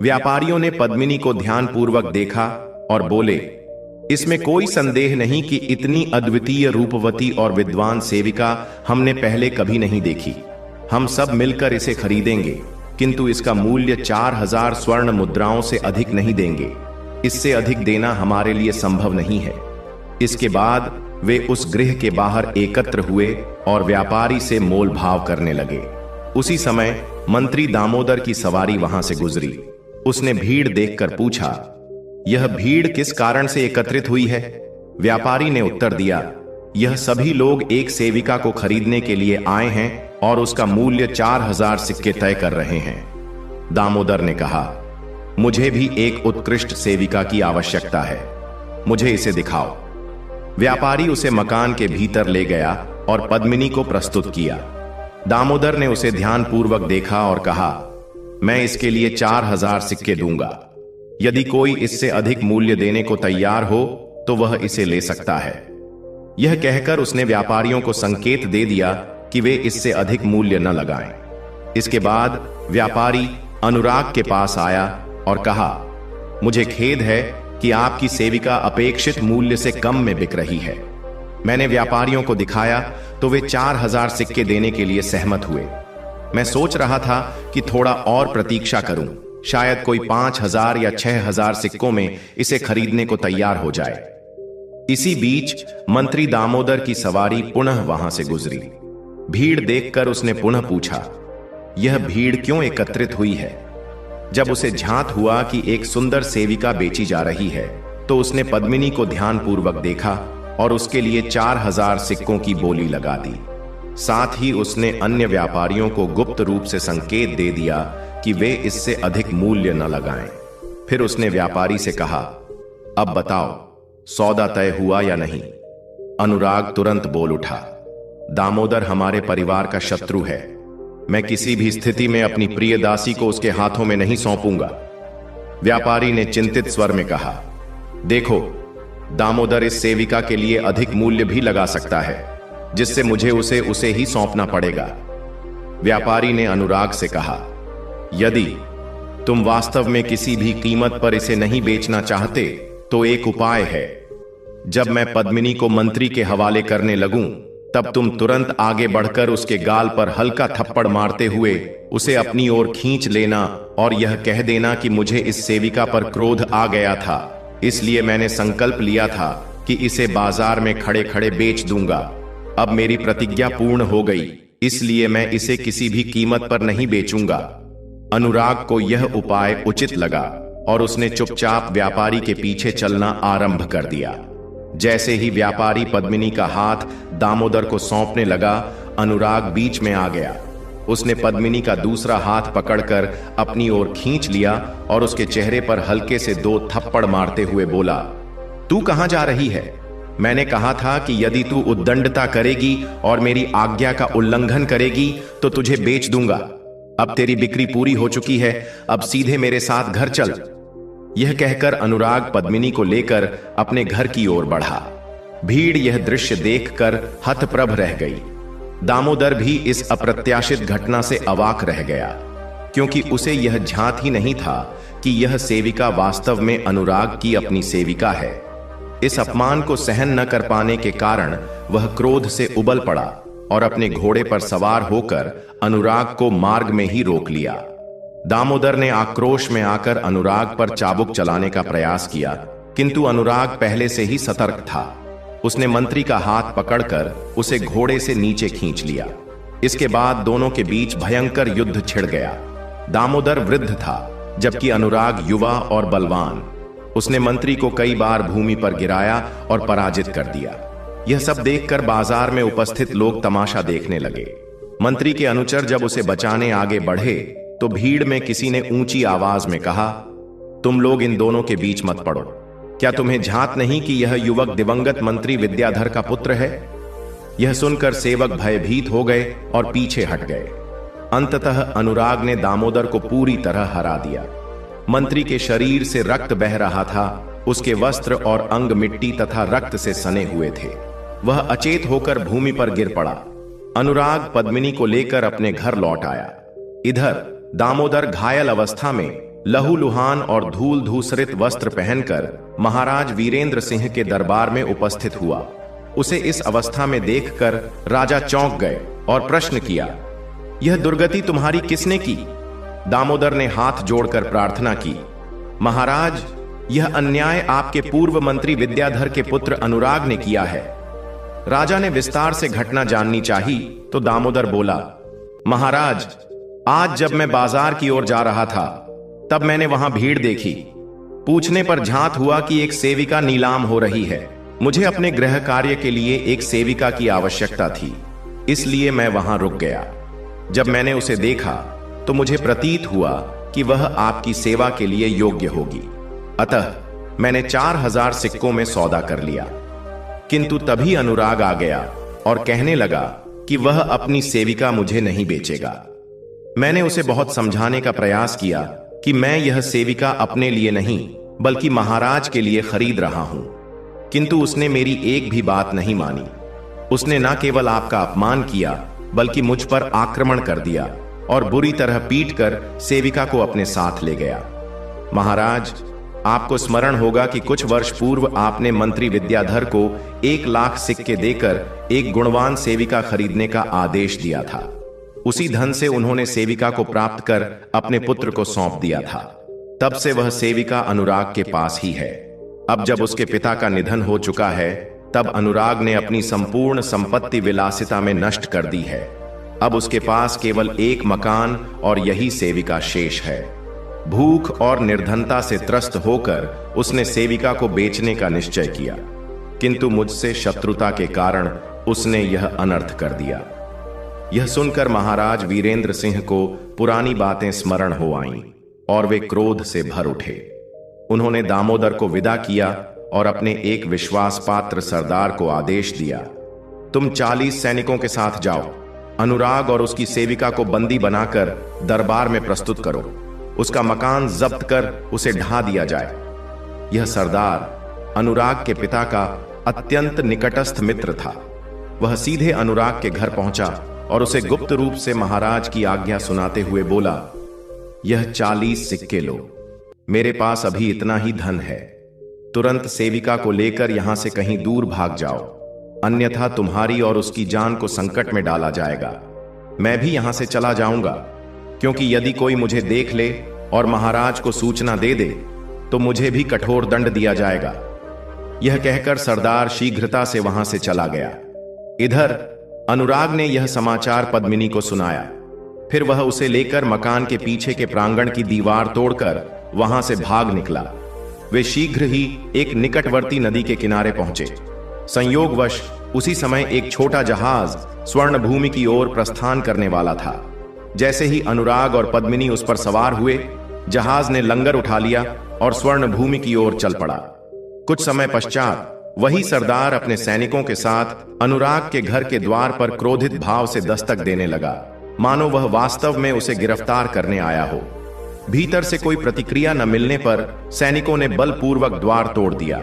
व्यापारियों ने पद्मिनी को ध्यानपूर्वक देखा और बोले, इसमें कोई संदेह नहीं कि इतनी अद्वितीय रूपवती और विद्वान सेविका हमने पहले कभी नहीं देखी। हम सब मिलकर इसे खरीदेंगे, किंतु इसका मूल्य 4000 स्वर्ण मुद्राओं से अधिक नहीं देंगे। इससे अधिक देना हमारे लिए संभव नहीं है। इसके बाद वे उस गृह के बाहर एकत्र हुए और व्यापारी से मोल भाव करने लगे। उसी समय मंत्री दामोदर की सवारी वहां से गुजरी। उसने भीड़ देखकर पूछा, यह भीड़ किस कारण से एकत्रित हुई है? व्यापारी ने उत्तर दिया, यह सभी लोग एक सेविका को खरीदने के लिए आए हैं और उसका मूल्य 4000 सिक्के तय कर रहे हैं। दामोदर ने कहा, मुझे भी एक उत्कृष्ट सेविका की आवश्यकता है, मुझे इसे दिखाओ। व्यापारी उसे मकान के भीतर ले गया और पद्मिनी को प्रस्तुत किया। दामोदर ने उसे ध्यानपूर्वक देखा और कहा, मैं इसके लिए 4000 सिक्के दूंगा। यदि कोई इससे अधिक मूल्य देने को तैयार हो तो वह इसे ले सकता है। यह कहकर उसने व्यापारियों को संकेत दे दिया कि वे इससे अधिक मूल्य न लगाएं। इसके बाद व्यापारी अनुराग के पास आया और कहा, मुझे खेद है कि आपकी सेविका अपेक्षित मूल्य से कम में बिक रही है। मैंने व्यापारियों को दिखाया तो वे 4000 सिक्के देने के लिए सहमत हुए। मैं सोच रहा था कि थोड़ा और प्रतीक्षा करूं, शायद कोई 5000 या 6000 सिक्कों में इसे खरीदने को तैयार हो जाए। इसी बीच मंत्री दामोदर की सवारी पुनः वहां से गुजरी। भीड़ देखकर उसने पुनः पूछा, यह भीड़ क्यों एकत्रित हुई है? जब उसे झांत हुआ कि एक सुंदर सेविका बेची जा रही है तो उसने पद्मिनी को ध्यानपूर्वक देखा और उसके लिए 4000 सिक्कों की बोली लगा दी। साथ ही उसने अन्य व्यापारियों को गुप्त रूप से संकेत दे दिया कि वे इससे अधिक मूल्य न लगाएं। फिर उसने व्यापारी से कहा, अब बताओ, सौदा तय हुआ या नहीं? अनुराग तुरंत बोल उठा, दामोदर हमारे परिवार का शत्रु है। मैं किसी भी स्थिति में अपनी प्रिय दासी को उसके हाथों में नहीं सौंपूंगा। व्यापारी ने चिंतित स्वर में कहा, देखो, दामोदर इस सेविका के लिए अधिक मूल्य भी लगा सकता है, जिससे मुझे उसे ही सौंपना पड़ेगा। व्यापारी ने अनुराग से कहा, यदि तुम वास्तव में किसी भी कीमत पर इसे नहीं बेचना चाहते तो एक उपाय है। जब मैं पद्मिनी को मंत्री के हवाले करने लगूं तब तुम तुरंत आगे बढ़कर उसके गाल पर हल्का थप्पड़ मारते हुए उसे अपनी ओर खींच लेना और यह कह देना कि मुझे इस सेविका पर क्रोध आ गया था, इसलिए मैंने संकल्प लिया था कि इसे बाजार में खड़े खड़े बेच दूंगा। अब मेरी प्रतिज्ञा पूर्ण हो गई, इसलिए मैं इसे किसी भी कीमत पर नहीं बेचूंगा। अनुराग को यह उपाय उचित लगा और उसने चुपचाप व्यापारी के पीछे चलना आरंभ कर दिया। जैसे ही व्यापारी पद्मिनी का हाथ दामोदर को सौंपने लगा, अनुराग बीच में आ गया। उसने पद्मिनी का दूसरा हाथ पकड़कर अपनी ओर खींच लिया और उसके चेहरे पर हल्के से 2 थप्पड़ मारते हुए बोला, तू कहां जा रही है? मैंने कहा था कि यदि तू उद्दंडता करेगी और मेरी आज्ञा का उल्लंघन करेगी तो तुझे बेच दूंगा। अब तेरी बिक्री पूरी हो चुकी है, अब सीधे मेरे साथ घर चल। यह कहकर अनुराग पद्मिनी को लेकर अपने घर की ओर बढ़ा। भीड़ यह दृश्य देखकर हतप्रभ रह गई। दामोदर भी इस अप्रत्याशित घटना से अवाक रह गया, क्योंकि उसे यह झांत ही नहीं था कि यह सेविका वास्तव में अनुराग की अपनी सेविका है। इस अपमान को सहन न कर पाने के कारण वह क्रोध से उबल पड़ा और अपने घोड़े पर सवार होकर अनुराग को मार्ग में ही रोक लिया। दामोदर ने आक्रोश में आकर अनुराग पर चाबुक चलाने का प्रयास किया, किंतु अनुराग पहले से ही सतर्क था। उसने मंत्री का हाथ पकड़कर उसे घोड़े से नीचे खींच लिया। इसके बाद दोनों के बीच भयंकर युद्ध छिड़ गया। दामोदर वृद्ध था, जबकि अनुराग युवा और बलवान। उसने मंत्री को कई बार भूमि पर गिराया और पराजित कर दिया। यह सब देखकर बाजार में उपस्थित लोग तमाशा देखने लगे। मंत्री के अनुचर जब उसे बचाने आगे बढ़े तो भीड़ में किसी ने ऊंची आवाज में कहा, तुम लोग इन दोनों के बीच मत पड़ो। क्या तुम्हें झांत नहीं कि यह युवक दिवंगत मंत्री विद्याधर का पुत्र है? यह सुनकर सेवक भयभीत हो गए और पीछे हट गए। अंततः अनुराग ने दामोदर को पूरी तरह हरा दिया। मंत्री के शरीर से रक्त बह रहा था, उसके वस्त्र और अंग मिट्टी तथा रक्त से सने हुए थे। वह अचेत होकर भूमि पर गिर पड़ा। अनुराग पद्मिनी को लेकर अपने घर लौट आया। इधर दामोदर घायल अवस्था में लहूलुहान और धूल धूसरित वस्त्र पहनकर महाराज वीरेंद्र सिंह के दरबार में उपस्थित हुआ। उसे इस अवस्था में देखकर राजा चौंक गए और प्रश्न किया, यह दुर्गति तुम्हारी किसने की? दामोदर ने हाथ जोड़कर प्रार्थना की, महाराज, यह अन्याय आपके पूर्व मंत्री विद्याधर के पुत्र अनुराग ने किया है। राजा ने विस्तार से घटना जाननी चाही तो दामोदर बोला, महाराज, आज जब मैं बाजार की ओर जा रहा था तब मैंने वहां भीड़ देखी। पूछने पर झांत हुआ कि एक सेविका नीलाम हो रही है। मुझे अपने गृह कार्य के लिए एक सेविका की आवश्यकता थी, इसलिए मैं वहां रुक गया। जब मैंने उसे देखा तो मुझे प्रतीत हुआ कि वह आपकी सेवा के लिए योग्य होगी। अतः मैंने 4000 सिक्कों में सौदा कर लिया। किंतु तभी अनुराग आ गया और कहने लगा कि वह अपनी सेविका मुझे नहीं बेचेगा। मैंने उसे बहुत समझाने का प्रयास किया कि मैं यह सेविका अपने लिए नहीं बल्कि महाराज के लिए खरीद रहा हूं, किंतु उसने मेरी एक भी बात नहीं मानी। उसने न केवल आपका अपमान किया बल्कि मुझ पर आक्रमण कर दिया और बुरी तरह पीटकर सेविका को अपने साथ ले गया। महाराज, आपको स्मरण होगा कि कुछ वर्ष पूर्व आपने मंत्री विद्याधर को 1 लाख सिक्के देकर एक गुणवान सेविका खरीदने का आदेश दिया था। उसी धन से उन्होंने सेविका को प्राप्त कर अपने पुत्र को सौंप दिया था। तब से वह सेविका अनुराग के पास ही है। अब जब उसके पिता का निधन हो चुका है, तब अनुराग ने अपनी संपूर्ण संपत्ति विलासिता में नष्ट कर दी है। अब उसके पास केवल एक मकान और यही सेविका शेष है। भूख और निर्धनता से त्रस्त होकर उसने सेविका को बेचने का निश्चय किया, किंतु मुझसे शत्रुता के कारण उसने यह अनर्थ कर दिया। यह सुनकर महाराज वीरेंद्र सिंह को पुरानी बातें स्मरण हो आईं और वे क्रोध से भर उठे। उन्होंने दामोदर को विदा किया और अपने एक विश्वास पात्र सरदार को आदेश दिया, तुम 40 सैनिकों के साथ जाओ, अनुराग और उसकी सेविका को बंदी बनाकर दरबार में प्रस्तुत करो। उसका मकान जब्त कर उसे ढा दिया जाए। यह सरदार अनुराग के पिता का अत्यंत निकटस्थ मित्र था। वह सीधे अनुराग के घर पहुंचा और उसे गुप्त रूप से महाराज की आज्ञा सुनाते हुए बोला, यह 40 सिक्के लो, मेरे पास अभी इतना ही धन है। तुरंत सेविका को लेकर यहां से कहीं दूर भाग जाओ, अन्यथा तुम्हारी और उसकी जान को संकट में डाला जाएगा। मैं भी यहां से चला जाऊंगा, क्योंकि यदि कोई मुझे देख ले और महाराज को सूचना दे दे तो मुझे भी कठोर दंड दिया जाएगा। यह कहकर सरदार शीघ्रता से वहां से चला गया। इधर अनुराग ने यह समाचार पद्मिनी को सुनाया। फिर वह उसे लेकर मकान के पीछे के प्रांगण की दीवार तोड़कर वहां से भाग निकला। वे शीघ्र ही एक निकटवर्ती नदी के किनारे पहुंचे। संयोगवश उसी समय एक छोटा जहाज स्वर्ण भूमि की ओर प्रस्थान करने वाला था। जैसे ही अनुराग और पद्मिनी उस पर सवार हुए, जहाज ने लंगर उठा लिया और स्वर्ण भूमि की ओर चल पड़ा। कुछ समय पश्चात वही सरदार अपने सैनिकों के साथ अनुराग के घर के द्वार पर क्रोधित भाव से दस्तक देने लगा, मानो वह वास्तव में उसे गिरफ्तार करने आया हो। भीतर से कोई प्रतिक्रिया न मिलने पर सैनिकों ने बलपूर्वक द्वार तोड़ दिया।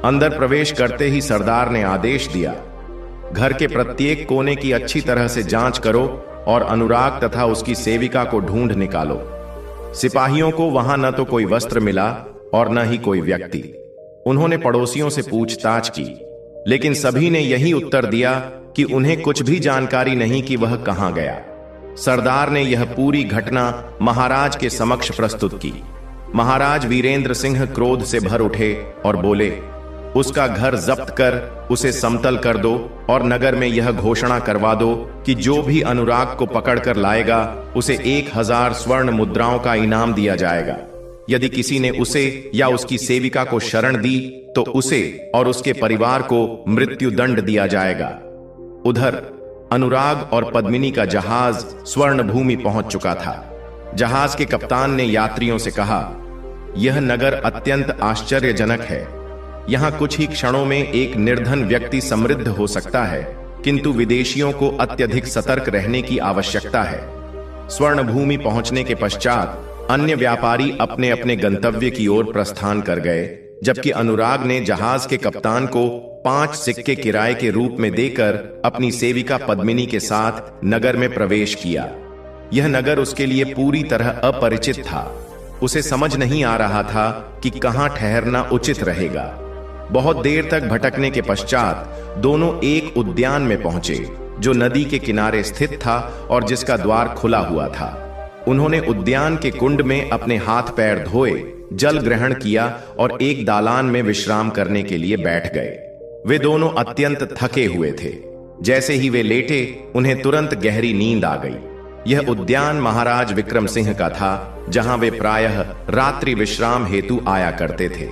अंदर प्रवेश करते ही सरदार ने आदेश दिया, घर के प्रत्येक कोने की अच्छी तरह से जांच करो और अनुराग तथा उसकी सेविका को ढूंढ निकालो। सिपाहियों को वहां न तो कोई वस्त्र मिला और न ही कोई व्यक्ति। उन्होंने पड़ोसियों से पूछताछ की, लेकिन सभी ने यही उत्तर दिया कि उन्हें कुछ भी जानकारी नहीं कि वह कहां गया। सरदार ने यह पूरी घटना महाराज के समक्ष प्रस्तुत की। महाराज वीरेंद्र सिंह क्रोध से भर उठे और बोले, उसका घर जब्त कर उसे समतल कर दो और नगर में यह घोषणा करवा दो कि जो भी अनुराग को पकड़कर लाएगा उसे 1000 स्वर्ण मुद्राओं का इनाम दिया जाएगा। यदि किसी ने उसे या उसकी सेविका को शरण दी तो उसे और उसके परिवार को मृत्यु दंड दिया जाएगा। उधर अनुराग और पद्मिनी का जहाज स्वर्ण भूमि पहुंच चुका था। जहाज के कप्तान ने यात्रियों से कहा, यह नगर अत्यंत आश्चर्यजनक है यहाँ कुछ ही क्षणों में एक निर्धन व्यक्ति समृद्ध हो सकता है, किंतु विदेशियों को अत्यधिक सतर्क रहने की आवश्यकता है। स्वर्ण भूमि पहुंचने के पश्चात अन्य व्यापारी अपने अपने गंतव्य की ओर प्रस्थान कर गए, जबकि अनुराग ने जहाज के कप्तान को 5 सिक्के किराए के रूप में देकर अपनी सेविका पद्मिनी के साथ नगर में प्रवेश किया। यह नगर उसके लिए पूरी तरह अपरिचित था। उसे समझ नहीं आ रहा था कि कहां ठहरना उचित रहेगा। बहुत देर तक भटकने के पश्चात दोनों एक उद्यान में पहुंचे, जो नदी के किनारे स्थित था और जिसका द्वार खुला हुआ था। उन्होंने उद्यान के कुंड में अपने हाथ पैर धोए, जल ग्रहण किया और एक दालान में विश्राम करने के लिए बैठ गए। वे दोनों अत्यंत थके हुए थे। जैसे ही वे लेटे, उन्हें तुरंत गहरी नींद आ गई। यह उद्यान महाराज विक्रम सिंह का था, जहां वे प्रायः रात्रि विश्राम हेतु आया करते थे।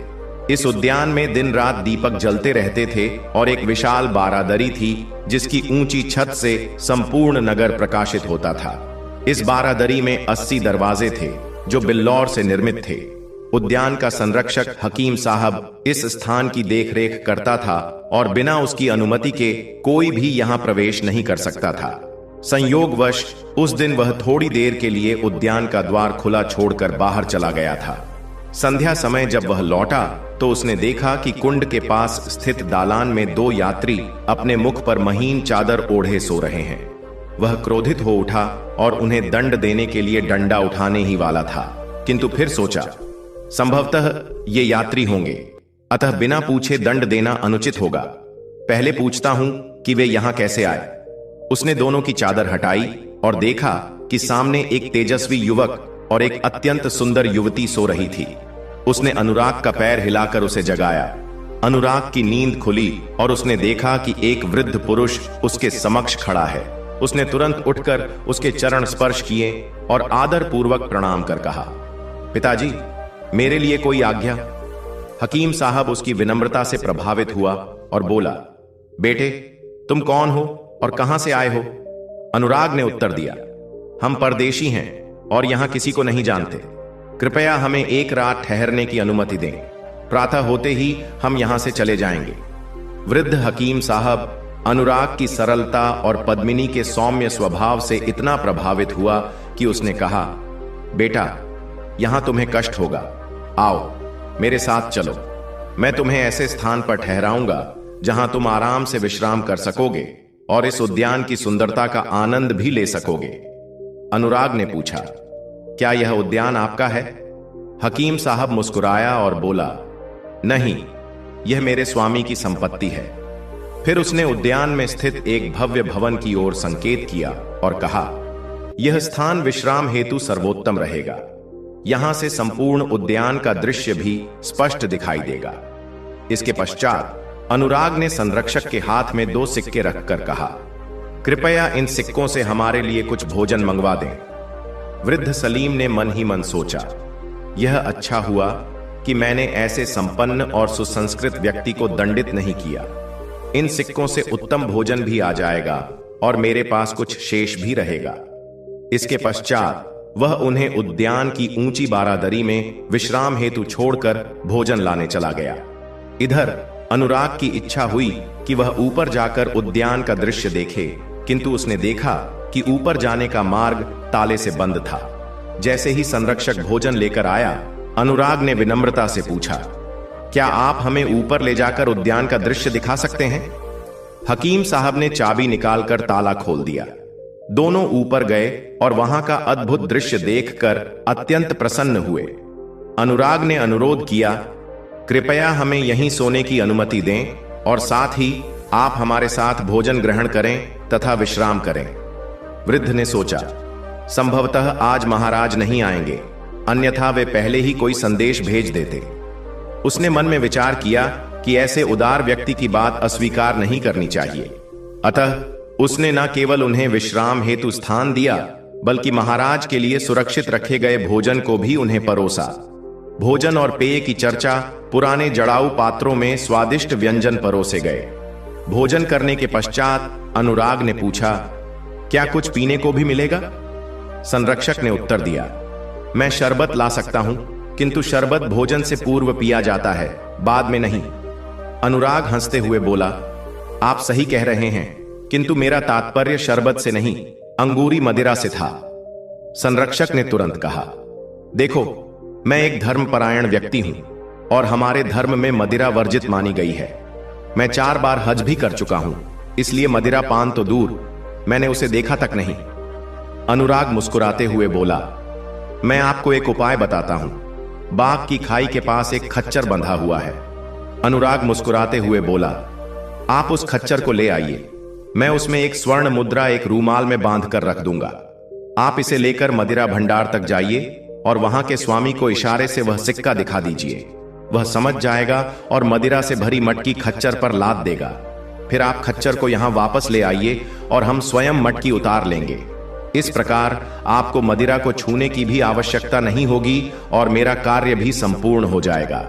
इस उद्यान में दिन रात दीपक जलते रहते थे और एक विशाल बारादरी थी, जिसकी ऊंची छत से संपूर्ण नगर प्रकाशित होता था। इस बारादरी में 80 दरवाजे थे, जो बिल्लौर से निर्मित थे। उद्यान का संरक्षक हकीम साहब इस स्थान की देखरेख करता था और बिना उसकी अनुमति के कोई भी यहां प्रवेश नहीं कर सकता था। संयोगवश उस दिन वह थोड़ी देर के लिए उद्यान का द्वार खुला छोड़कर बाहर चला गया था। संध्या समय जब वह लौटा तो उसने देखा कि कुंड के पास स्थित दालान में 2 यात्री अपने मुख पर महीन चादर ओढ़े सो रहे हैं। वह क्रोधित हो उठा और उन्हें दंड देने के लिए डंडा उठाने ही वाला था, किंतु फिर सोचा, संभवतः ये यात्री होंगे, अतः बिना पूछे दंड देना अनुचित होगा। पहले पूछता हूं कि वे यहां कैसे आए। उसने दोनों की चादर हटाई और देखा कि सामने एक तेजस्वी युवक और एक अत्यंत सुंदर युवती सो रही थी। उसने अनुराग का पैर हिलाकर उसे जगाया। अनुराग की नींद खुली और उसने देखा कि एक वृद्ध पुरुष उसके समक्ष खड़ा है। उसने तुरंत उठकर उसके चरण स्पर्श किए और आदर पूर्वक प्रणाम कर कहा, पिताजी, मेरे लिए कोई आज्ञा। हकीम साहब उसकी विनम्रता से प्रभावित हुआ और बोला, बेटे, तुम कौन हो और कहां से आए हो? अनुराग ने उत्तर दिया, हम परदेशी हैं और यहां किसी को नहीं जानते। कृपया हमें एक रात ठहरने की अनुमति दें। प्रातः होते ही हम यहां से चले जाएंगे। वृद्ध हकीम साहब अनुराग की सरलता और पद्मिनी के सौम्य स्वभाव से इतना प्रभावित हुआ कि उसने कहा, बेटा, यहां तुम्हें कष्ट होगा। आओ, मेरे साथ चलो। मैं तुम्हें ऐसे स्थान पर ठहराऊंगा जहां तुम आराम से विश्राम कर सकोगे और इस उद्यान की सुंदरता का आनंद भी ले सकोगे। अनुराग ने पूछा, क्या यह उद्यान आपका है? हकीम साहब मुस्कुराया और बोला, नहीं, यह मेरे स्वामी की संपत्ति है। फिर उसने उद्यान में स्थित एक भव्य भवन की ओर संकेत किया और कहा, यह स्थान विश्राम हेतु सर्वोत्तम रहेगा। यहां से संपूर्ण उद्यान का दृश्य भी स्पष्ट दिखाई देगा। इसके पश्चात अनुराग ने संरक्षक के हाथ में 2 सिक्के रखकर कहा, कृपया इन सिक्कों से हमारे लिए कुछ भोजन मंगवा दें। वृद्ध सलीम ने मन ही मन सोचा, यह अच्छा हुआ कि मैंने ऐसे संपन्न और सुसंस्कृत व्यक्ति को दंडित नहीं किया। इन सिक्कों से उत्तम भोजन भी आ जाएगा और मेरे पास कुछ शेष भी रहेगा। इसके पश्चात वह उन्हें उद्यान की ऊंची बारादरी में विश्राम हेतु छोड़कर भोजन लाने चला गया। इधर अनुराग की इच्छा हुई कि वह ऊपर जाकर उद्यान का दृश्य देखे, किंतु उसने देखा कि ऊपर जाने का मार्ग ताले से बंद था। जैसे ही संरक्षक भोजन लेकर आया, अनुराग ने विनम्रता से पूछा, क्या आप हमें ऊपर ले जाकर उद्यान का दृश्य दिखा सकते हैं? हकीम साहब ने चाबी निकालकर ताला खोल दिया। दोनों ऊपर गए और वहां का अद्भुत दृश्य देखकर अत्यंत प्रसन्न हुए। अनुराग ने अनुरोध किया, कृपया हमें यहीं सोने की अनुमति दें और साथ ही आप हमारे साथ भोजन ग्रहण करें तथा विश्राम करें। वृद्ध ने सोचा, संभवतः आज महाराज नहीं आएंगे, अन्यथा वे पहले ही कोई संदेश भेज देते। उसने मन में विचार किया कि ऐसे उदार व्यक्ति की बात अस्वीकार नहीं करनी चाहिए। अतः उसने न केवल उन्हें विश्राम हेतु स्थान दिया, बल्कि महाराज के लिए सुरक्षित रखे गए भोजन को भी उन्हें परोसा। भोजन और पेय की चर्चा पुराने जड़ाऊ पात्रों में स्वादिष्ट व्यंजन परोसे गए। भोजन करने के पश्चात अनुराग ने पूछा, क्या कुछ पीने को भी मिलेगा? संरक्षक ने उत्तर दिया, मैं शरबत ला सकता हूं, किंतु शरबत भोजन से पूर्व पिया जाता है, बाद में नहीं। अनुराग हंसते हुए बोला, आप सही कह रहे हैं, किंतु मेरा तात्पर्य शरबत से नहीं, अंगूरी मदिरा से था। संरक्षक ने तुरंत कहा, देखो, मैं एक धर्मपरायण व्यक्ति हूं और हमारे धर्म में मदिरा वर्जित मानी गई है। मैं 4 बार हज भी कर चुका हूं, इसलिए मदिरा पान तो दूर, मैंने उसे देखा तक नहीं। अनुराग मुस्कुराते हुए बोला, मैं आपको एक उपाय बताता हूं। बाग की खाई के पास एक खच्चर बंधा हुआ है। अनुराग मुस्कुराते हुए बोला, आप उस खच्चर को ले आइए, मैं उसमें एक स्वर्ण मुद्रा एक रूमाल में बांध कर रख दूंगा। आप इसे लेकर मदिरा भंडार तक जाइए और वहां के स्वामी को इशारे से वह सिक्का दिखा दीजिए। वह समझ जाएगा और मदिरा से भरी मटकी खच्चर पर लाद देगा। फिर आप खच्चर को यहां वापस ले आइए और हम स्वयं मटकी उतार लेंगे। इस प्रकार आपको मदिरा को छूने की भी आवश्यकता नहीं होगी और मेरा कार्य भी संपूर्ण हो जाएगा।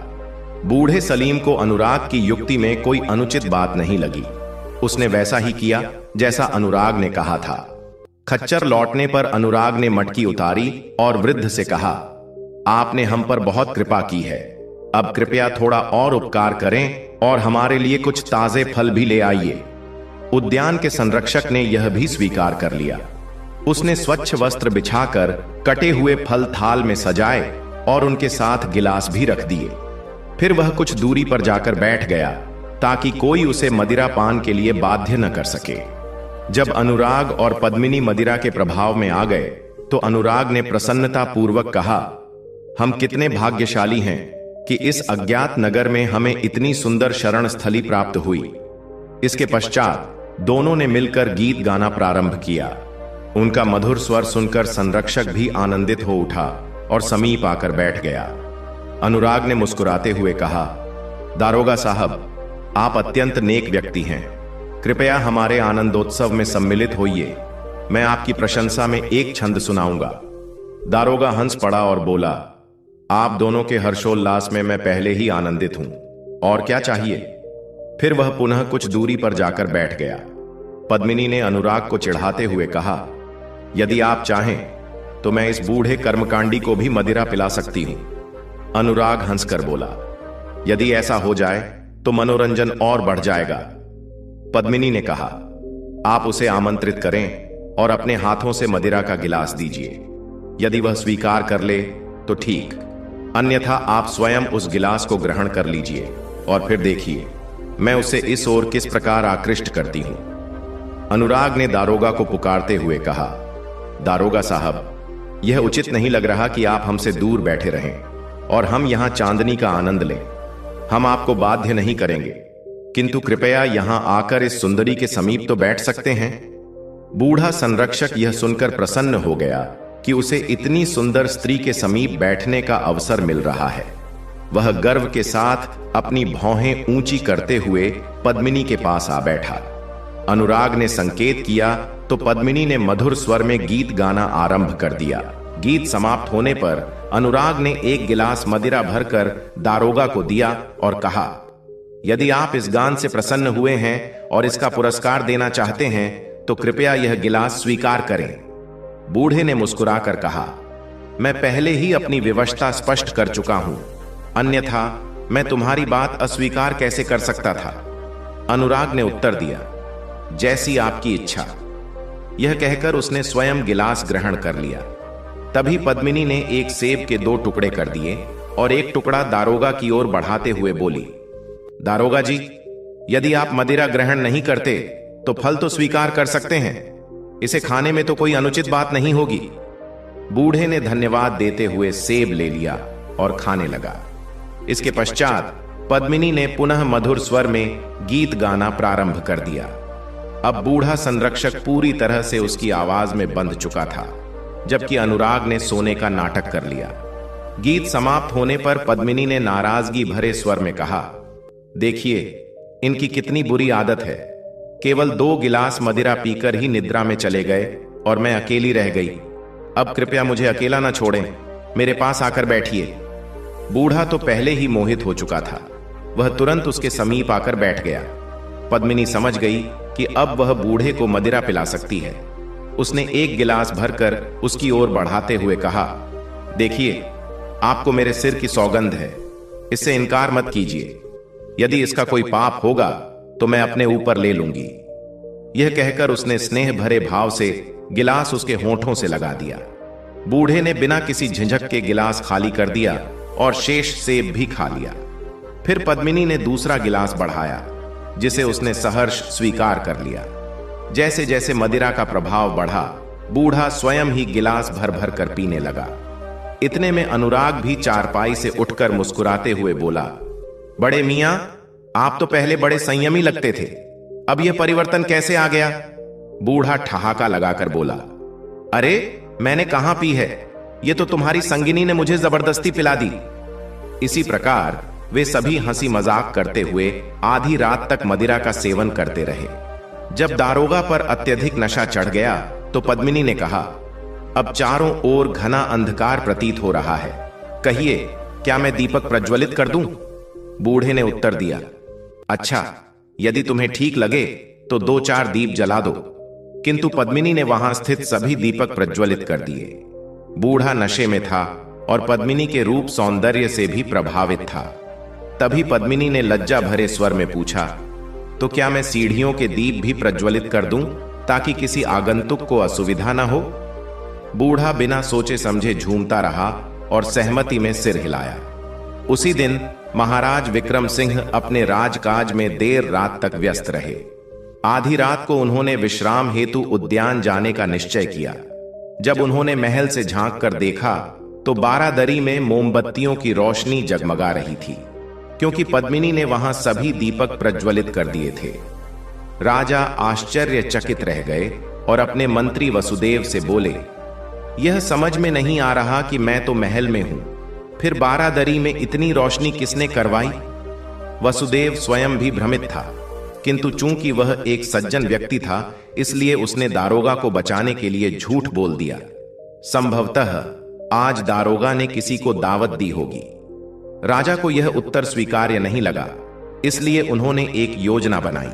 बूढ़े सलीम को अनुराग की युक्ति में कोई अनुचित बात नहीं लगी। उसने वैसा ही किया जैसा अनुराग ने कहा था। खच्चर लौटने पर अनुराग ने मटकी उतारी और वृद्ध से कहा, आपने हम पर बहुत कृपा की है, अब कृपया थोड़ा और उपकार करें और हमारे लिए कुछ ताजे फल भी ले आइए। उद्यान के संरक्षक ने यह भी स्वीकार कर लिया। उसने स्वच्छ वस्त्र बिछाकर कटे हुए फल थाल में सजाए और उनके साथ गिलास भी रख दिए। फिर वह कुछ दूरी पर जाकर बैठ गया ताकि कोई उसे मदिरा पान के लिए बाध्य न कर सके। जब अनुराग और पद्मिनी मदिरा के प्रभाव में आ गए तो अनुराग ने प्रसन्नता पूर्वक कहा, हम कितने भाग्यशाली हैं कि इस अज्ञात नगर में हमें इतनी सुंदर शरण स्थली प्राप्त हुई। इसके पश्चात दोनों ने मिलकर गीत गाना प्रारंभ किया। उनका मधुर स्वर सुनकर संरक्षक भी आनंदित हो उठा और समीप आकर बैठ गया। अनुराग ने मुस्कुराते हुए कहा, दारोगा साहब, आप अत्यंत नेक व्यक्ति हैं, कृपया हमारे आनंदोत्सव में सम्मिलित होइए। मैं आपकी प्रशंसा में एक छंद सुनाऊंगा। दारोगा हंस पड़ा और बोला, आप दोनों के हर्षोल्लास में मैं पहले ही आनंदित हूं, और क्या चाहिए। फिर वह पुनः कुछ दूरी पर जाकर बैठ गया। पद्मिनी ने अनुराग को चिढ़ाते हुए कहा, यदि आप चाहें तो मैं इस बूढ़े कर्मकांडी को भी मदिरा पिला सकती हूं। अनुराग हंसकर बोला, यदि ऐसा हो जाए तो मनोरंजन और बढ़ जाएगा। पद्मिनी ने कहा, आप उसे आमंत्रित करें और अपने हाथों से मदिरा का गिलास दीजिए। यदि वह स्वीकार कर ले तो ठीक, अन्यथा आप स्वयं उस गिलास को ग्रहण कर लीजिए और फिर देखिए मैं उसे इस ओर किस प्रकार आकृष्ट करती हूं। अनुराग ने दारोगा को पुकारते हुए कहा, दारोगा साहब, यह उचित नहीं लग रहा कि आप हमसे दूर बैठे रहें और हम यहां चांदनी का आनंद लें। हम आपको बाध्य नहीं करेंगे, किंतु कृपया यहां आकर इस सुंदरी के समीप तो बैठ सकते हैं। बूढ़ा संरक्षक यह सुनकर प्रसन्न हो गया कि उसे इतनी सुंदर स्त्री के समीप बैठने का अवसर मिल रहा है। वह गर्व के साथ अपनी भौहें ऊंची करते हुए पद्मिनी के पास आ बैठा। अनुराग ने संकेत किया तो पद्मिनी ने मधुर स्वर में गीत गाना आरंभ कर दिया। गीत समाप्त होने पर अनुराग ने एक गिलास मदिरा भरकर दारोगा को दिया और कहा, यदि आप इस गान से प्रसन्न हुए हैं और इसका पुरस्कार देना चाहते हैं तो कृपया यह गिलास स्वीकार करें। बूढ़े ने मुस्कुराकर कहा, मैं पहले ही अपनी विवशता स्पष्ट कर चुका हूं, अन्यथा मैं तुम्हारी बात अस्वीकार कैसे कर सकता था। अनुराग ने उत्तर दिया, जैसी आपकी इच्छा। यह कहकर उसने स्वयं गिलास ग्रहण कर लिया। तभी पद्मिनी ने एक सेब के 2 टुकड़े कर दिए और एक टुकड़ा दारोगा की ओर बढ़ाते हुए बोली, दारोगा जी, यदि आप मदिरा ग्रहण नहीं करते तो फल तो स्वीकार कर सकते हैं, इसे खाने में तो कोई अनुचित बात नहीं होगी। बूढ़े ने धन्यवाद देते हुए सेब ले लिया और खाने लगा। इसके पश्चात पद्मिनी ने पुनः मधुर स्वर में गीत गाना प्रारंभ कर दिया। अब बूढ़ा संरक्षक पूरी तरह से उसकी आवाज में बंध चुका था, जबकि अनुराग ने सोने का नाटक कर लिया। गीत समाप्त होने पर पद्मिनी ने नाराजगी भरे स्वर में कहा, देखिए इनकी कितनी बुरी आदत है, केवल 2 गिलास मदिरा पीकर ही निद्रा में चले गए और मैं अकेली रह गई। अब कृपया मुझे अकेला न छोड़ें, मेरे पास आकर बैठिए। बूढ़ा तो पहले ही मोहित हो चुका था, वह तुरंत उसके समीप आकर बैठ गया। पद्मिनी समझ गई कि अब वह बूढ़े को मदिरा पिला सकती है। उसने एक गिलास भरकर उसकी ओर बढ़ाते हुए कहा, देखिए आपको मेरे सिर की सौगंध है, इससे इनकार मत कीजिए। यदि इसका कोई पाप होगा तो मैं अपने ऊपर ले लूंगी। यह कहकर उसने स्नेह भरे भाव से गिलास उसके होंठों से लगा दिया। बूढ़े ने बिना किसी झिझक के गिलास खाली कर दिया और शेष सेब भी खा लिया। फिर पद्मिनी ने दूसरा गिलास बढ़ाया, जिसे उसने सहर्ष स्वीकार कर लिया। जैसे जैसे मदिरा का प्रभाव बढ़ा, बूढ़ा स्वयं ही गिलास भर भर कर पीने लगा। इतने में अनुराग भी चारपाई से उठकर मुस्कुराते हुए बोला, बड़े मियां, आप तो पहले बड़े संयमी लगते थे, अब यह परिवर्तन कैसे आ गया? बूढ़ा ठहाका लगाकर बोला, अरे मैंने कहां पी है, यह तो तुम्हारी संगिनी ने मुझे जबरदस्ती पिला दी। इसी प्रकार वे सभी हंसी मजाक करते हुए आधी रात तक मदिरा का सेवन करते रहे। जब दारोगा पर अत्यधिक नशा चढ़ गया तो पद्मिनी ने कहा, अब चारों ओर घना अंधकार प्रतीत हो रहा है, कहिए क्या मैं दीपक प्रज्वलित कर दूं? बूढ़े ने उत्तर दिया, अच्छा, यदि तुम्हें ठीक लगे तो 2-4 दीप जला दो। किंतु पद्मिनी ने वहां स्थित सभी दीपक प्रज्वलित कर दिए। बूढ़ा नशे में था और पद्मिनी के रूप सौंदर्य से भी प्रभावित था। तभी पद्मिनी ने लज्जा भरे स्वर में पूछा, तो क्या मैं सीढ़ियों के दीप भी प्रज्वलित कर दूं ताकि किसी आगंतुक को असुविधा न हो? बूढ़ा बिना सोचे समझे झूमता रहा और सहमति में सिर हिलाया। उसी दिन महाराज विक्रम सिंह अपने राजकाज में देर रात तक व्यस्त रहे। आधी रात को उन्होंने विश्राम हेतु उद्यान जाने का निश्चय किया। जब उन्होंने महल से झांक कर देखा तो बारादरी में मोमबत्तियों की रोशनी जगमगा रही थी, क्योंकि पद्मिनी ने वहां सभी दीपक प्रज्वलित कर दिए थे। राजा आश्चर्यचकित रह गए और अपने मंत्री वसुदेव से बोले, यह समझ में नहीं आ रहा कि मैं तो महल में हूं, फिर बारादरी में इतनी रोशनी किसने करवाई? वसुदेव स्वयं भी भ्रमित था, किंतु चूंकि वह एक सज्जन व्यक्ति था, इसलिए उसने दारोगा को बचाने के लिए झूठ बोल दिया। संभवतः आज दारोगा ने किसी को दावत दी होगी। राजा को यह उत्तर स्वीकार्य नहीं लगा, इसलिए उन्होंने एक योजना बनाई।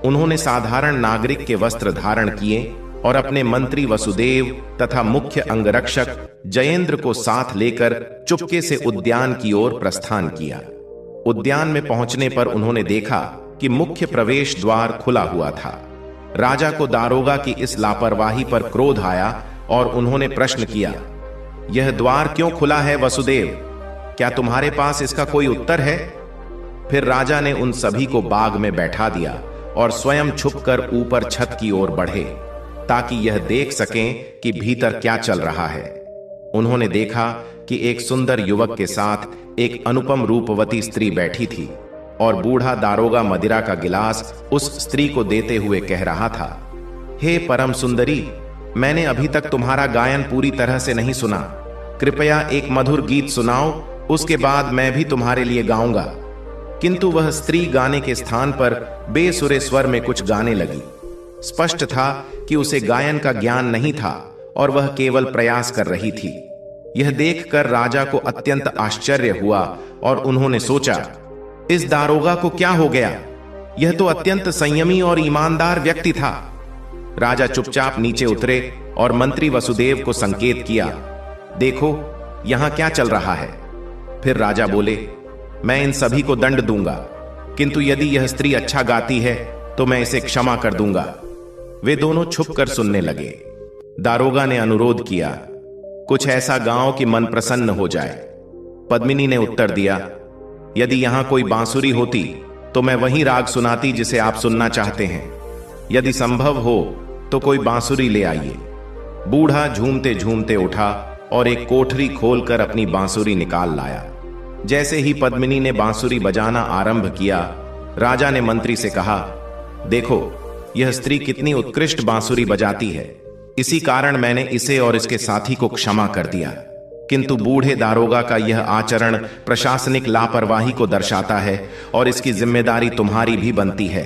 उन्होंने साधारण नागरिक के वस्त्र धारण किए और अपने मंत्री वसुदेव तथा मुख्य अंगरक्षक जयेंद्र को साथ लेकर चुपके से उद्यान की ओर प्रस्थान किया। उद्यान में पहुंचने पर उन्होंने देखा कि मुख्य प्रवेश द्वार खुला हुआ था। राजा को दारोगा की इस लापरवाही पर क्रोध आया और उन्होंने प्रश्न किया, यह द्वार क्यों खुला है वसुदेव? क्या तुम्हारे पास इसका कोई उत्तर है? फिर राजा ने उन सभी को बाग में बैठा दिया और स्वयं छुपकर ऊपर छत की ओर बढ़े, ताकि यह देख सकें कि भीतर क्या चल रहा है। उन्होंने देखा कि एक सुंदर युवक के साथ एक अनुपम रूपवती स्त्री बैठी थी और बूढ़ा दारोगा मदिरा का गिलास उस स्त्री को देते हुए कह रहा था, हे परम सुंदरी, मैंने अभी तक तुम्हारा गायन पूरी तरह से नहीं सुना, कृपया एक मधुर गीत सुनाओ, उसके बाद मैं भी तुम्हारे लिए गाऊंगा। किंतु वह स्त्री गाने के स्थान पर बेसुरे स्वर में कुछ गाने लगी। स्पष्ट था कि उसे गायन का ज्ञान नहीं था और वह केवल प्रयास कर रही थी। यह देखकर राजा को अत्यंत आश्चर्य हुआ और उन्होंने सोचा, इस दारोगा को क्या हो गया? यह तो अत्यंत संयमी और ईमानदार व्यक्ति था। राजा चुपचाप नीचे उतरे और मंत्री वसुदेव को संकेत किया, देखो यहां क्या चल रहा है। फिर राजा बोले, मैं इन सभी को दंड दूंगा, किंतु यदि यह स्त्री अच्छा गाती है तो मैं इसे क्षमा कर दूंगा। वे दोनों छुपकर सुनने लगे। दारोगा ने अनुरोध किया, कुछ ऐसा गाओ कि मन प्रसन्न हो जाए। पद्मिनी ने उत्तर दिया, यदि यहां कोई बांसुरी होती तो मैं वही राग सुनाती जिसे आप सुनना चाहते हैं। यदि संभव हो तो कोई बांसुरी ले आइए। बूढ़ा झूमते झूमते उठा और एक कोठरी खोलकर अपनी बांसुरी निकाल लाया। जैसे ही पद्मिनी ने बांसुरी बजाना आरंभ किया, राजा ने मंत्री से कहा, देखो यह स्त्री कितनी उत्कृष्ट बांसुरी बजाती है, इसी कारण मैंने इसे और इसके साथी को क्षमा कर दिया। किंतु बूढ़े दारोगा का यह आचरण प्रशासनिक लापरवाही को दर्शाता है और इसकी जिम्मेदारी तुम्हारी भी बनती है,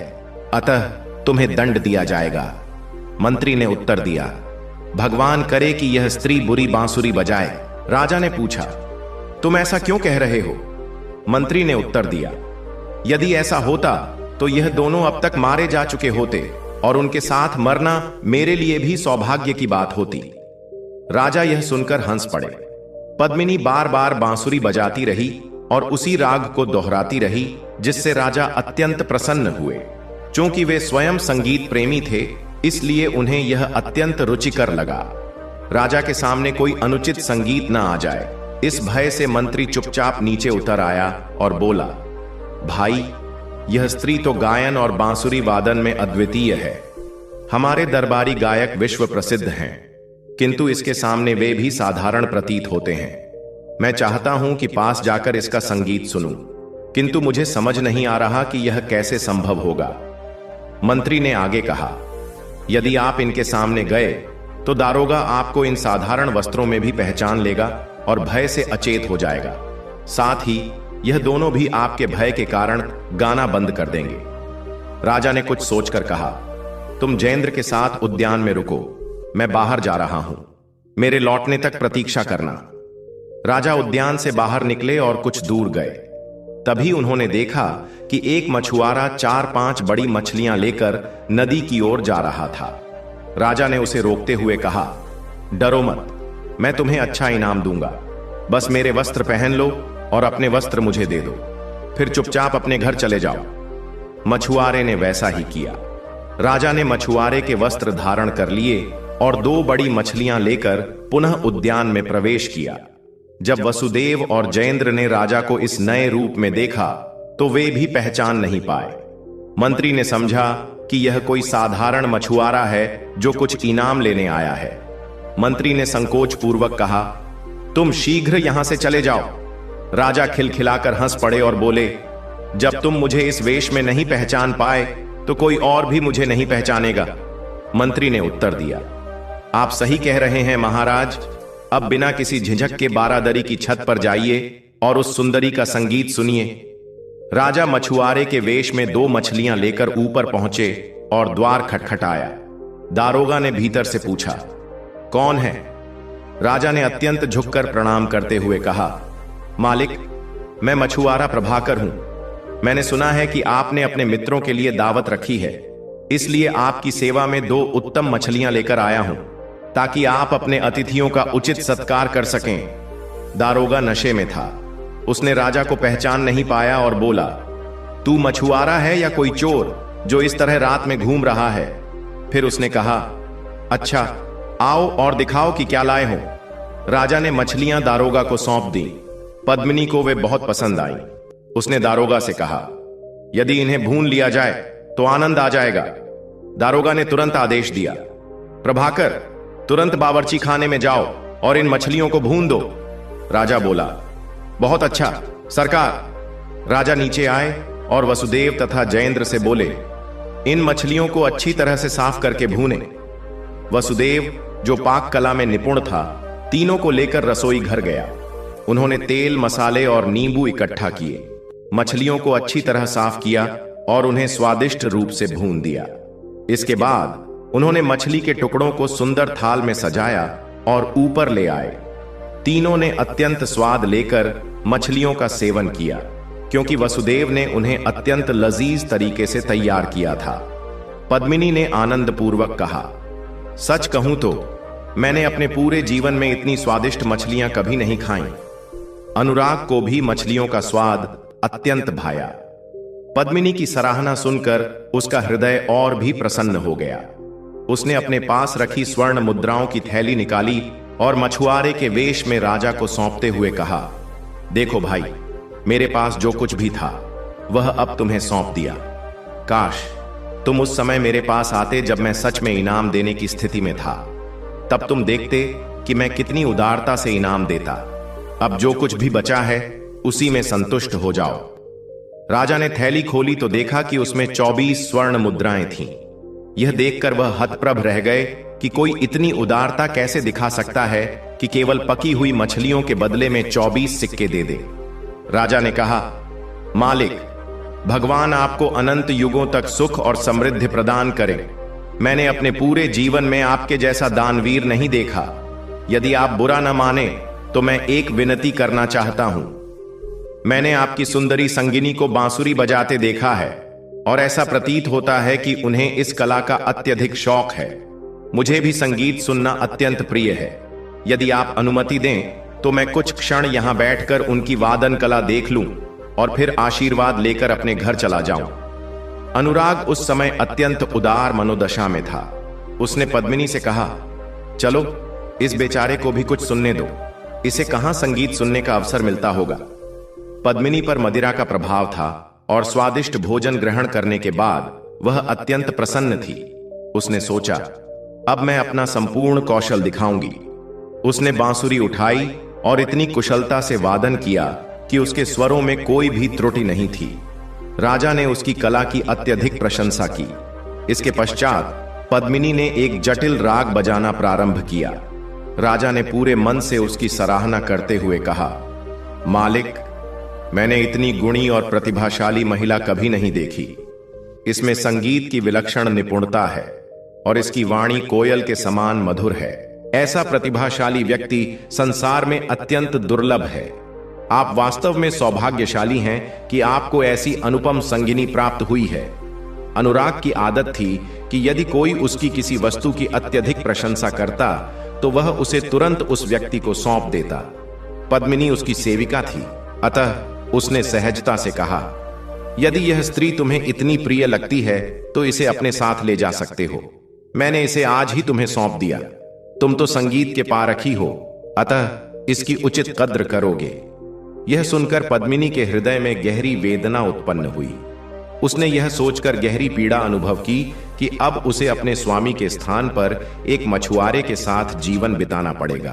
अतः तुम्हें दंड दिया जाएगा। मंत्री ने उत्तर दिया, भगवान करे कि यह स्त्री बुरी बांसुरी बजाए। राजा ने पूछा, तुम ऐसा क्यों कह रहे हो? मंत्री ने उत्तर दिया, यदि ऐसा होता तो यह दोनों अब तक मारे जा चुके होते और उनके साथ मरना मेरे लिए भी सौभाग्य की बात होती। राजा यह सुनकर हंस पड़े। पद्मिनी बार बार बांसुरी बजाती रही और उसी राग को दोहराती रही, जिससे राजा अत्यंत प्रसन्न हुए। चूंकि वे स्वयं संगीत प्रेमी थे, इसलिए उन्हें यह अत्यंत रुचिकर लगा। राजा के सामने कोई अनुचित संगीत न आ जाए, इस भय से मंत्री चुपचाप नीचे उतर आया और बोला, भाई, यह स्त्री तो गायन और बांसुरी वादन में अद्वितीय है। हमारे दरबारी गायक विश्व प्रसिद्ध हैं, किंतु इसके सामने वे भी साधारण प्रतीत होते हैं। मैं चाहता हूं कि पास जाकर इसका संगीत सुनूं, किंतु मुझे समझ नहीं आ रहा कि यह कैसे संभव होगा। मंत्री ने आगे कहा, यदि आप इनके सामने गए तो दारोगा आपको इन साधारण वस्त्रों में भी पहचान लेगा और भय से अचेत हो जाएगा। साथ ही यह दोनों भी आपके भय के कारण गाना बंद कर देंगे। राजा ने कुछ सोचकर कहा, तुम जयेंद्र के साथ उद्यान में रुको, मैं बाहर जा रहा हूं, मेरे लौटने तक प्रतीक्षा करना। राजा उद्यान से बाहर निकले और कुछ दूर गए। तभी उन्होंने देखा कि एक मछुआरा 4-5 बड़ी मछलियां लेकर नदी की ओर जा रहा था। राजा ने उसे रोकते हुए कहा, डरो मत, मैं तुम्हें अच्छा इनाम दूंगा। बस मेरे वस्त्र पहन लो और अपने वस्त्र मुझे दे दो, फिर चुपचाप अपने घर चले जाओ। मछुआरे ने वैसा ही किया। राजा ने मछुआरे के वस्त्र धारण कर लिए और 2 बड़ी मछलियां लेकर पुनः उद्यान में प्रवेश किया। जब वसुदेव और जयेंद्र ने राजा को इस नए रूप में देखा तो वे भी पहचान नहीं पाए। मंत्री ने समझा कि यह कोई साधारण मछुआरा है जो कुछ इनाम लेने आया है। मंत्री ने संकोच पूर्वक कहा, तुम शीघ्र यहां से चले जाओ। राजा खिलखिलाकर हंस पड़े और बोले, जब तुम मुझे इस वेश में नहीं पहचान पाए तो कोई और भी मुझे नहीं पहचानेगा। मंत्री ने उत्तर दिया, आप सही कह रहे हैं महाराज। अब बिना किसी झिझक के बारादरी की छत पर जाइए और उस सुंदरी का संगीत सुनिए। राजा मछुआरे के वेश में 2 मछलियां लेकर ऊपर पहुंचे और द्वार खटखटाया। दारोगा ने भीतर से पूछा, कौन है? राजा ने अत्यंत झुककर प्रणाम करते हुए कहा, मालिक, मैं मछुआरा प्रभाकर हूं। मैंने सुना है कि आपने अपने मित्रों के लिए दावत रखी है, इसलिए आपकी सेवा में 2 उत्तम मछलियां लेकर आया हूं, ताकि आप अपने अतिथियों का उचित सत्कार कर सकें। दारोगा नशे में था, उसने राजा को पहचान नहीं पाया और बोला, तू मछुआरा है या कोई चोर जो इस तरह रात में घूम रहा है? फिर उसने कहा, अच्छा, आओ और दिखाओ कि क्या लाए हो। राजा ने मछलियां दारोगा को सौंप दी। पद्मिनी को वे बहुत पसंद आई। उसने दारोगा से कहा, यदि इन्हें भून लिया जाए तो आनंद आ जाएगा। दारोगा ने तुरंत आदेश दिया, प्रभाकर, तुरंत बावर्ची खाने में जाओ और इन मछलियों को भून दो। राजा बोला, बहुत अच्छा सरकार। राजा नीचे आए और वसुदेव तथा जयेंद्र से बोले, इन मछलियों को अच्छी तरह से साफ करके भूने। वसुदेव, जो पाक कला में निपुण था, तीनों को लेकर रसोई घर गया। उन्होंने तेल, मसाले और नींबू इकट्ठा किए, मछलियों को अच्छी तरह साफ किया और उन्हें स्वादिष्ट रूप से भून दिया। इसके बाद उन्होंने मछली के टुकड़ों को सुंदर थाल में सजाया और ऊपर ले आए। तीनों ने अत्यंत स्वाद लेकर मछलियों का सेवन किया, क्योंकि वसुदेव ने उन्हें अत्यंत लजीज तरीके से तैयार किया था। पद्मिनी ने आनंद पूर्वक कहा, सच कहूं तो मैंने अपने पूरे जीवन में इतनी स्वादिष्ट मछलियां कभी नहीं खाईं। अनुराग को भी मछलियों का स्वाद अत्यंत भाया। पद्मिनी की सराहना सुनकर उसका हृदय और भी प्रसन्न हो गया। उसने अपने पास रखी स्वर्ण मुद्राओं की थैली निकाली और मछुआरे के वेश में राजा को सौंपते हुए कहा, देखो भाई, मेरे पास जो कुछ भी था वह अब तुम्हें सौंप दिया। काश तुम उस समय मेरे पास आते जब मैं सच में इनाम देने की स्थिति में था, तब तुम देखते कि मैं कितनी उदारता से इनाम देता। अब जो कुछ भी बचा है उसी में संतुष्ट हो जाओ। राजा ने थैली खोली तो देखा कि उसमें 24 स्वर्ण मुद्राएं थीं। यह देखकर वह हतप्रभ रह गए कि कोई इतनी उदारता कैसे दिखा सकता है कि केवल पकी हुई मछलियों के बदले में 24 सिक्के दे दे। राजा ने कहा, मालिक, भगवान आपको अनंत युगों तक सुख और समृद्धि प्रदान करे। मैंने अपने पूरे जीवन में आपके जैसा दानवीर नहीं देखा। यदि आप बुरा न माने तो मैं एक विनती करना चाहता हूं। मैंने आपकी सुंदरी संगिनी को बांसुरी बजाते देखा है और ऐसा प्रतीत होता है कि उन्हें इस कला का अत्यधिक शौक है। मुझे भी संगीत सुनना अत्यंत प्रिय है। यदि आप अनुमति दें तो मैं कुछ क्षण यहां बैठकर उनकी वादन कला देख लूं और फिर आशीर्वाद लेकर अपने घर चला जाऊं। अनुराग उस समय अत्यंत उदार मनोदशा में था। उसने पद्मिनी से कहा, चलो इस बेचारे को भी कुछ सुनने दो, इसे कहां संगीत सुनने का अवसर मिलता होगा। पद्मिनी पर मदिरा का प्रभाव था और स्वादिष्ट भोजन ग्रहण करने के बाद वह अत्यंत प्रसन्न थी। उसने सोचा, अब मैं अपना संपूर्ण कौशल दिखाऊंगी। उसने बांसुरी उठाई और इतनी कुशलता से वादन किया कि उसके स्वरों में कोई भी त्रुटि नहीं थी। राजा ने उसकी कला की अत्यधिक प्रशंसा की। इसके पश्चात पद्मिनी ने एक जटिल राग बजाना प्रारंभ किया। राजा ने पूरे मन से उसकी सराहना करते हुए कहा, मालिक, मैंने इतनी गुणी और प्रतिभाशाली महिला कभी नहीं देखी। इसमें संगीत की विलक्षण निपुणता है और इसकी वाणी कोयल के समान मधुर है। ऐसा प्रतिभाशाली व्यक्ति संसार में अत्यंत दुर्लभ है। आप वास्तव में सौभाग्यशाली हैं कि आपको ऐसी अनुपम संगिनी प्राप्त हुई है। अनुराग की आदत थी कि यदि कोई उसकी किसी वस्तु की अत्यधिक प्रशंसा करता तो वह उसे तुरंत उस व्यक्ति को सौंप देता। पद्मिनी उसकी सेविका थी, अतः उसने सहजता से कहा, यदि यह स्त्री तुम्हें इतनी प्रिय लगती है तो इसे अपने साथ ले जा सकते हो। मैंने इसे आज ही तुम्हें सौंप दिया। तुम तो संगीत के पारखी हो, अतः इसकी उचित कद्र करोगे। यह सुनकर पद्मिनी के हृदय में गहरी वेदना उत्पन्न हुई। उसने यह सोचकर गहरी पीड़ा अनुभव की कि अब उसे अपने स्वामी के स्थान पर एक मछुआरे के साथ जीवन बिताना पड़ेगा।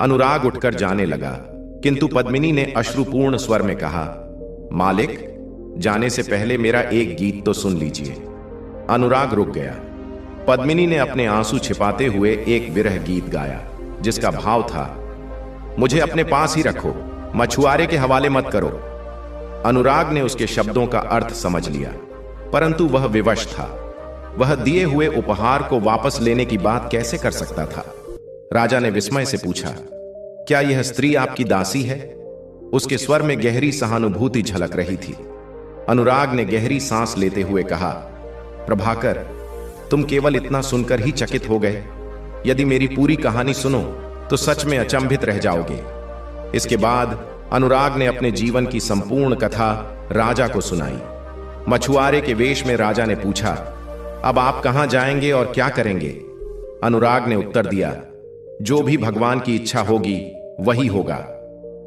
अनुराग उठकर जाने लगा, किंतु पद्मिनी ने अश्रुपूर्ण स्वर में कहा, मालिक, जाने से पहले मेरा एक गीत तो सुन लीजिए। अनुराग रुक गया। पद्मिनी ने अपने आंसू छिपाते हुए एक विरह गीत गाया, जिसका भाव था, मुझे अपने पास ही रखो, मछुआरे के हवाले मत करो। अनुराग ने उसके शब्दों का अर्थ समझ लिया, परंतु वह विवश था। वह दिए हुए उपहार को वापस लेने की बात कैसे कर सकता था। राजा ने विस्मय से पूछा, क्या यह स्त्री आपकी दासी है? उसके स्वर में गहरी सहानुभूति झलक रही थी। अनुराग ने गहरी सांस लेते हुए कहा, प्रभाकर, तुम केवल इतना सुनकर ही चकित हो गए। यदि मेरी पूरी कहानी सुनो तो सच में अचंभित रह जाओगे। इसके बाद अनुराग ने अपने जीवन की संपूर्ण कथा राजा को सुनाई। मछुआरे के वेश में राजा ने पूछा, अब आप कहां जाएंगे और क्या करेंगे? अनुराग ने उत्तर दिया, जो भी भगवान की इच्छा होगी वही होगा।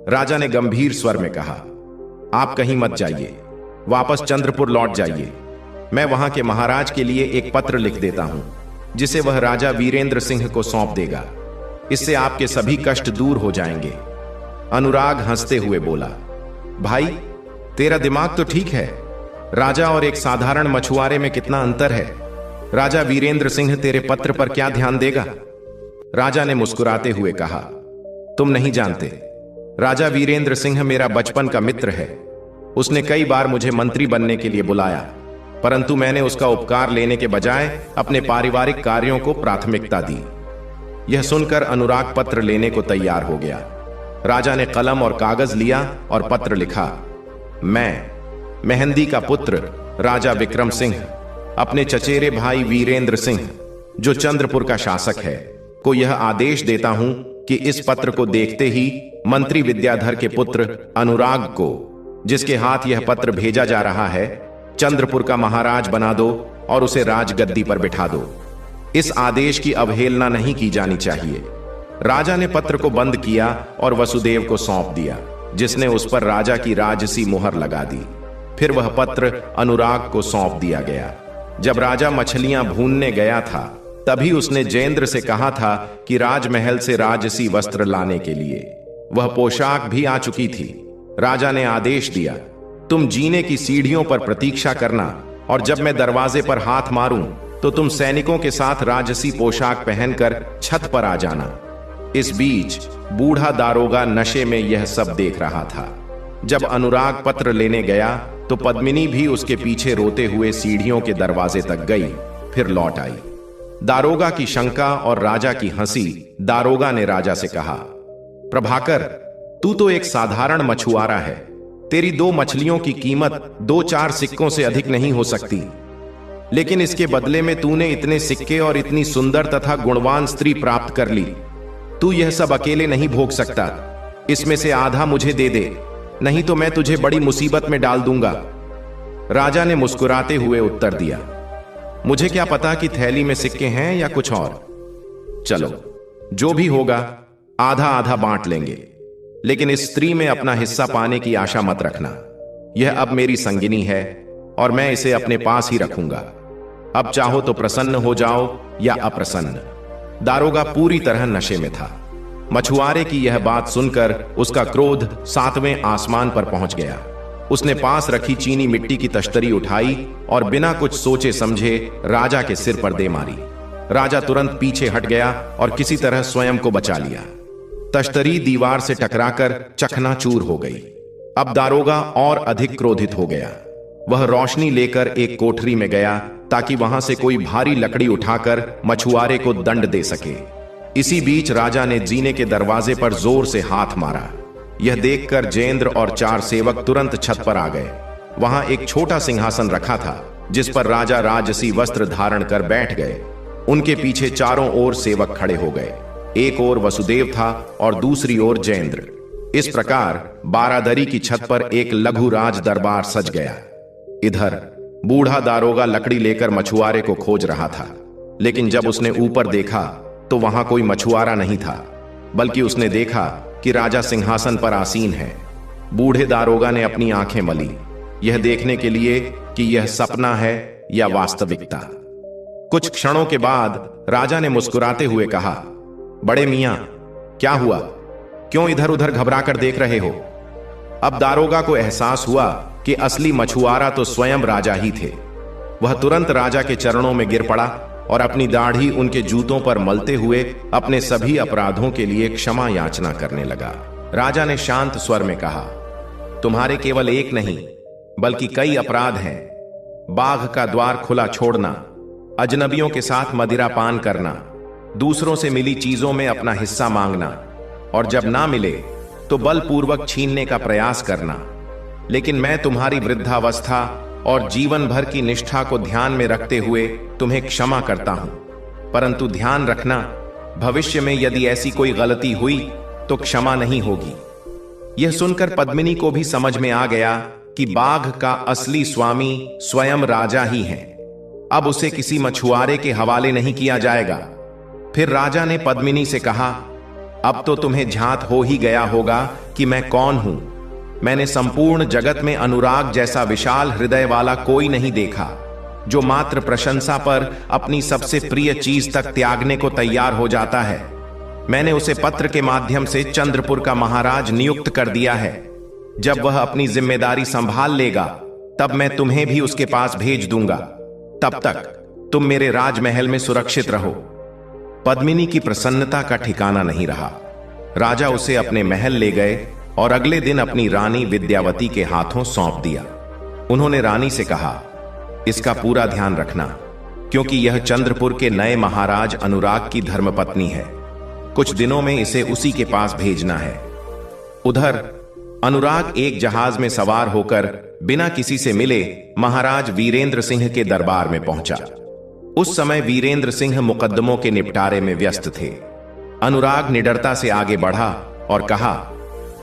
राजा ने गंभीर स्वर में कहा, आप कहीं मत जाइए, वापस चंद्रपुर लौट जाइए। मैं वहां के महाराज के लिए एक पत्र लिख देता हूं, जिसे वह राजा वीरेंद्र सिंह को सौंप देगा। इससे आपके सभी कष्ट दूर हो जाएंगे। अनुराग हंसते हुए बोला, भाई, तेरा दिमाग तो ठीक है। राजा और एक साधारण मछुआरे में कितना अंतर है। राजा वीरेंद्र सिंह तेरे पत्र पर क्या ध्यान देगा? राजा ने मुस्कुराते हुए कहा, तुम नहीं जानते, राजा वीरेंद्र सिंह मेरा बचपन का मित्र है। उसने कई बार मुझे मंत्री बनने के लिए बुलाया, परंतु मैंने उसका उपकार लेने के बजाय अपने पारिवारिक कार्यों को प्राथमिकता दी। यह सुनकर अनुराग पत्र लेने को तैयार हो गया। राजा ने कलम और कागज लिया और पत्र लिखा, मैं मेहंदी का पुत्र राजा विक्रम सिंह अपने चचेरे भाई वीरेंद्र सिंह, जो चंद्रपुर का शासक है, को यह आदेश देता हूं कि इस पत्र को देखते ही मंत्री विद्याधर के पुत्र अनुराग को, जिसके हाथ यह पत्र भेजा जा रहा है, चंद्रपुर का महाराज बना दो और उसे राजगद्दी पर बिठा दो। इस आदेश की अवहेलना नहीं की जानी चाहिए। राजा ने पत्र को बंद किया और वसुदेव को सौंप दिया, जिसने उस पर राजा की राजसी मुहर लगा दी। फिर वह पत्र अनुराग को सौंप दिया गया। जब राजा मछलियां भूनने गया था, तभी उसने जयेंद्र से कहा था कि राजमहल से राजसी वस्त्र लाने के लिए। वह पोशाक भी आ चुकी थी। राजा ने आदेश दिया, तुम जीने की सीढ़ियों पर प्रतीक्षा करना, और जब मैं दरवाजे पर हाथ मारूं तो तुम सैनिकों के साथ राजसी पोशाक पहनकर छत पर आ जाना। इस बीच बूढ़ा दारोगा नशे में यह सब देख रहा था। जब अनुराग पत्र लेने गया तो पद्मिनी भी उसके पीछे रोते हुए सीढ़ियों के दरवाजे तक गई, फिर लौट आई। दारोगा की शंका और राजा की हंसी। दारोगा ने राजा से कहा, प्रभाकर, तू तो एक साधारण मछुआरा है। तेरी 2 मछलियों की कीमत 2-4 सिक्कों से अधिक नहीं हो सकती, लेकिन इसके बदले में तूने इतने सिक्के और इतनी सुंदर तथा गुणवान स्त्री प्राप्त कर ली। तू यह सब अकेले नहीं भोग सकता, इसमें से आधा मुझे दे दे, नहीं तो मैं तुझे बड़ी मुसीबत में डाल दूंगा। राजा ने मुस्कुराते हुए उत्तर दिया, मुझे क्या पता कि थैली में सिक्के हैं या कुछ और। चलो, जो भी होगा आधा आधा बांट लेंगे, लेकिन इस स्त्री में अपना हिस्सा पाने की आशा मत रखना। यह अब मेरी संगिनी है और मैं इसे अपने पास ही रखूंगा। अब चाहो तो प्रसन्न हो जाओ या अप्रसन्न। दारोगा पूरी तरह नशे में था। मछुआरे की यह बात सुनकर उसका क्रोध 7वें आसमान पर पहुंच गया। उसने पास रखी चीनी मिट्टी की तश्तरी उठाई और बिना कुछ सोचे समझे राजा के सिर पर दे मारी। राजा तुरंत पीछे हट गया और किसी तरह स्वयं को बचा लिया। तश्तरी दीवार से टकराकर चकनाचूर हो गई। अब दारोगा और अधिक क्रोधित हो गया। वह रोशनी लेकर एक कोठरी में गया ताकि वहां से कोई भारी लकड़ी उठाकर मछुआरे को दंड दे सके। इसी बीच राजा ने जीने के दरवाजे पर जोर से हाथ मारा। यह देखकर जयेंद्र और 4 सेवक तुरंत छत पर आ गए। वहां एक छोटा सिंहासन रखा था जिस पर राजा राजसी वस्त्र धारण कर बैठ गए। उनके पीछे चारों ओर सेवक खड़े हो गए। एक ओर वसुदेव था और दूसरी ओर जयेंद्र। इस प्रकार बारादरी की छत पर एक लघु राज दरबार सज गया। इधर बूढ़ा दारोगा लकड़ी लेकर मछुआरे को खोज रहा था, लेकिन जब उसने ऊपर देखा तो वहां कोई मछुआरा नहीं था, बल्कि उसने देखा कि राजा सिंहासन पर आसीन है। बूढ़े दारोगा ने अपनी आंखें मली, यह देखने के लिए कि यह सपना है या वास्तविकता। कुछ क्षणों के बाद राजा ने मुस्कुराते हुए कहा, बड़े मियां, क्या हुआ? क्यों इधर उधर घबरा कर देख रहे हो? अब दारोगा को एहसास हुआ कि असली मछुआरा तो स्वयं राजा ही थे। वह तुरंत राजा के चरणों में गिर पड़ा और अपनी दाढ़ी उनके जूतों पर मलते हुए अपने सभी अपराधों के लिए क्षमा याचना करने लगा। राजा ने शांत स्वर में कहा, तुम्हारे केवल एक नहीं बल्कि कई अपराध हैं। बाघ का द्वार खुला छोड़ना, अजनबियों के साथ मदिरा पान करना, दूसरों से मिली चीजों में अपना हिस्सा मांगना और जब ना मिले तो बलपूर्वक छीनने का प्रयास करना। लेकिन मैं तुम्हारी वृद्धावस्था और जीवन भर की निष्ठा को ध्यान में रखते हुए तुम्हें क्षमा करता हूं, परंतु ध्यान रखना, भविष्य में यदि ऐसी कोई गलती हुई तो क्षमा नहीं होगी। यह सुनकर पद्मिनी को भी समझ में आ गया कि बाघ का असली स्वामी स्वयं राजा ही है। अब उसे किसी मछुआरे के हवाले नहीं किया जाएगा। फिर राजा ने पद्मिनी से कहा, अब तो तुम्हें झांत हो ही गया होगा कि मैं कौन हूं। मैंने संपूर्ण जगत में अनुराग जैसा विशाल हृदय वाला कोई नहीं देखा, जो मात्र प्रशंसा पर अपनी सबसे प्रिय चीज तक त्यागने को तैयार हो जाता है। मैंने उसे पत्र के माध्यम से चंद्रपुर का महाराज नियुक्त कर दिया है। जब वह अपनी जिम्मेदारी संभाल लेगा तब मैं तुम्हें भी उसके पास भेज दूंगा। तब तक तुम मेरे राजमहल में सुरक्षित रहो। पद्मिनी की प्रसन्नता का ठिकाना नहीं रहा। राजा उसे अपने महल ले गए और अगले दिन अपनी रानी विद्यावती के हाथों सौंप दिया। उन्होंने रानी से कहा, इसका पूरा ध्यान रखना, क्योंकि यह चंद्रपुर के नए महाराज अनुराग की धर्मपत्नी है। कुछ दिनों में इसे उसी के पास भेजना है। उधर अनुराग एक जहाज में सवार होकर बिना किसी से मिले महाराज वीरेंद्र सिंह के दरबार में पहुंचा। उस समय वीरेंद्र सिंह मुकद्दमों के निपटारे में व्यस्त थे। अनुराग निडरता से आगे बढ़ा और कहा,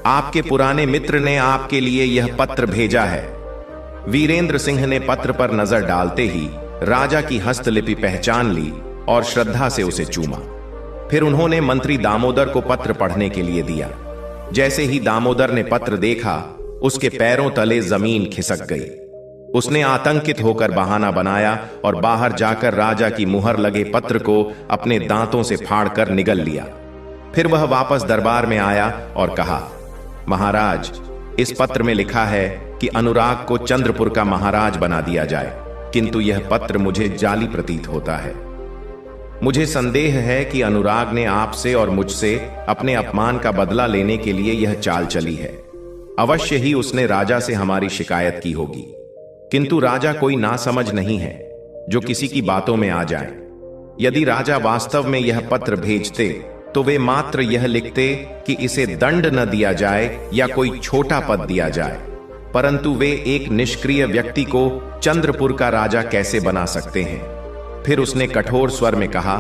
आपके पुराने मित्र ने आपके लिए यह पत्र भेजा है। वीरेंद्र सिंह ने पत्र पर नजर डालते ही राजा की हस्तलिपि पहचान ली और श्रद्धा से उसे चूमा। फिर उन्होंने मंत्री दामोदर को पत्र पढ़ने के लिए दिया। जैसे ही दामोदर ने पत्र देखा, उसके पैरों तले जमीन खिसक गई। उसने आतंकित होकर बहाना बनाया और बाहर जाकर राजा की मुहर लगे पत्र को अपने दांतों से फाड़कर निगल लिया। फिर वह वापस दरबार में आया और कहा, महाराज, इस पत्र में लिखा है कि अनुराग को चंद्रपुर का महाराज बना दिया जाए, किंतु यह पत्र मुझे जाली प्रतीत होता है। मुझे संदेह है कि अनुराग ने आपसे और मुझसे अपने अपमान का बदला लेने के लिए यह चाल चली है। अवश्य ही उसने राजा से हमारी शिकायत की होगी, किंतु राजा कोई नासमझ नहीं है जो किसी की बातों में आ जाए। यदि राजा वास्तव में यह पत्र भेजते तो वे मात्र यह लिखते कि इसे दंड न दिया जाए या कोई छोटा पद दिया जाए, परंतु वे एक निष्क्रिय व्यक्ति को चंद्रपुर का राजा कैसे बना सकते हैं। फिर उसने कठोर स्वर में कहा,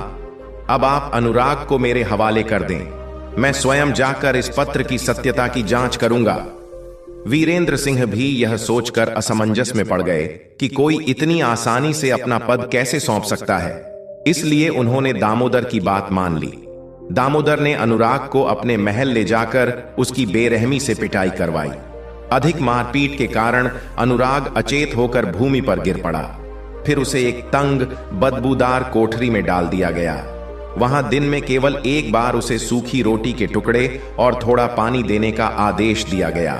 अब आप अनुराग को मेरे हवाले कर दें, मैं स्वयं जाकर इस पत्र की सत्यता की जांच करूंगा। वीरेंद्र सिंह भी यह सोचकर असमंजस में पड़ गए कि कोई इतनी आसानी से अपना पद कैसे सौंप सकता है। इसलिए उन्होंने दामोदर की बात मान ली। दामोदर ने अनुराग को अपने महल ले जाकर उसकी बेरहमी से पिटाई करवाई। अधिक मारपीट के कारण अनुराग अचेत होकर भूमि पर गिर पड़ा। फिर उसे एक तंग बदबूदार कोठरी में डाल दिया गया। वहां दिन में केवल एक बार उसे सूखी रोटी के टुकड़े और थोड़ा पानी देने का आदेश दिया गया।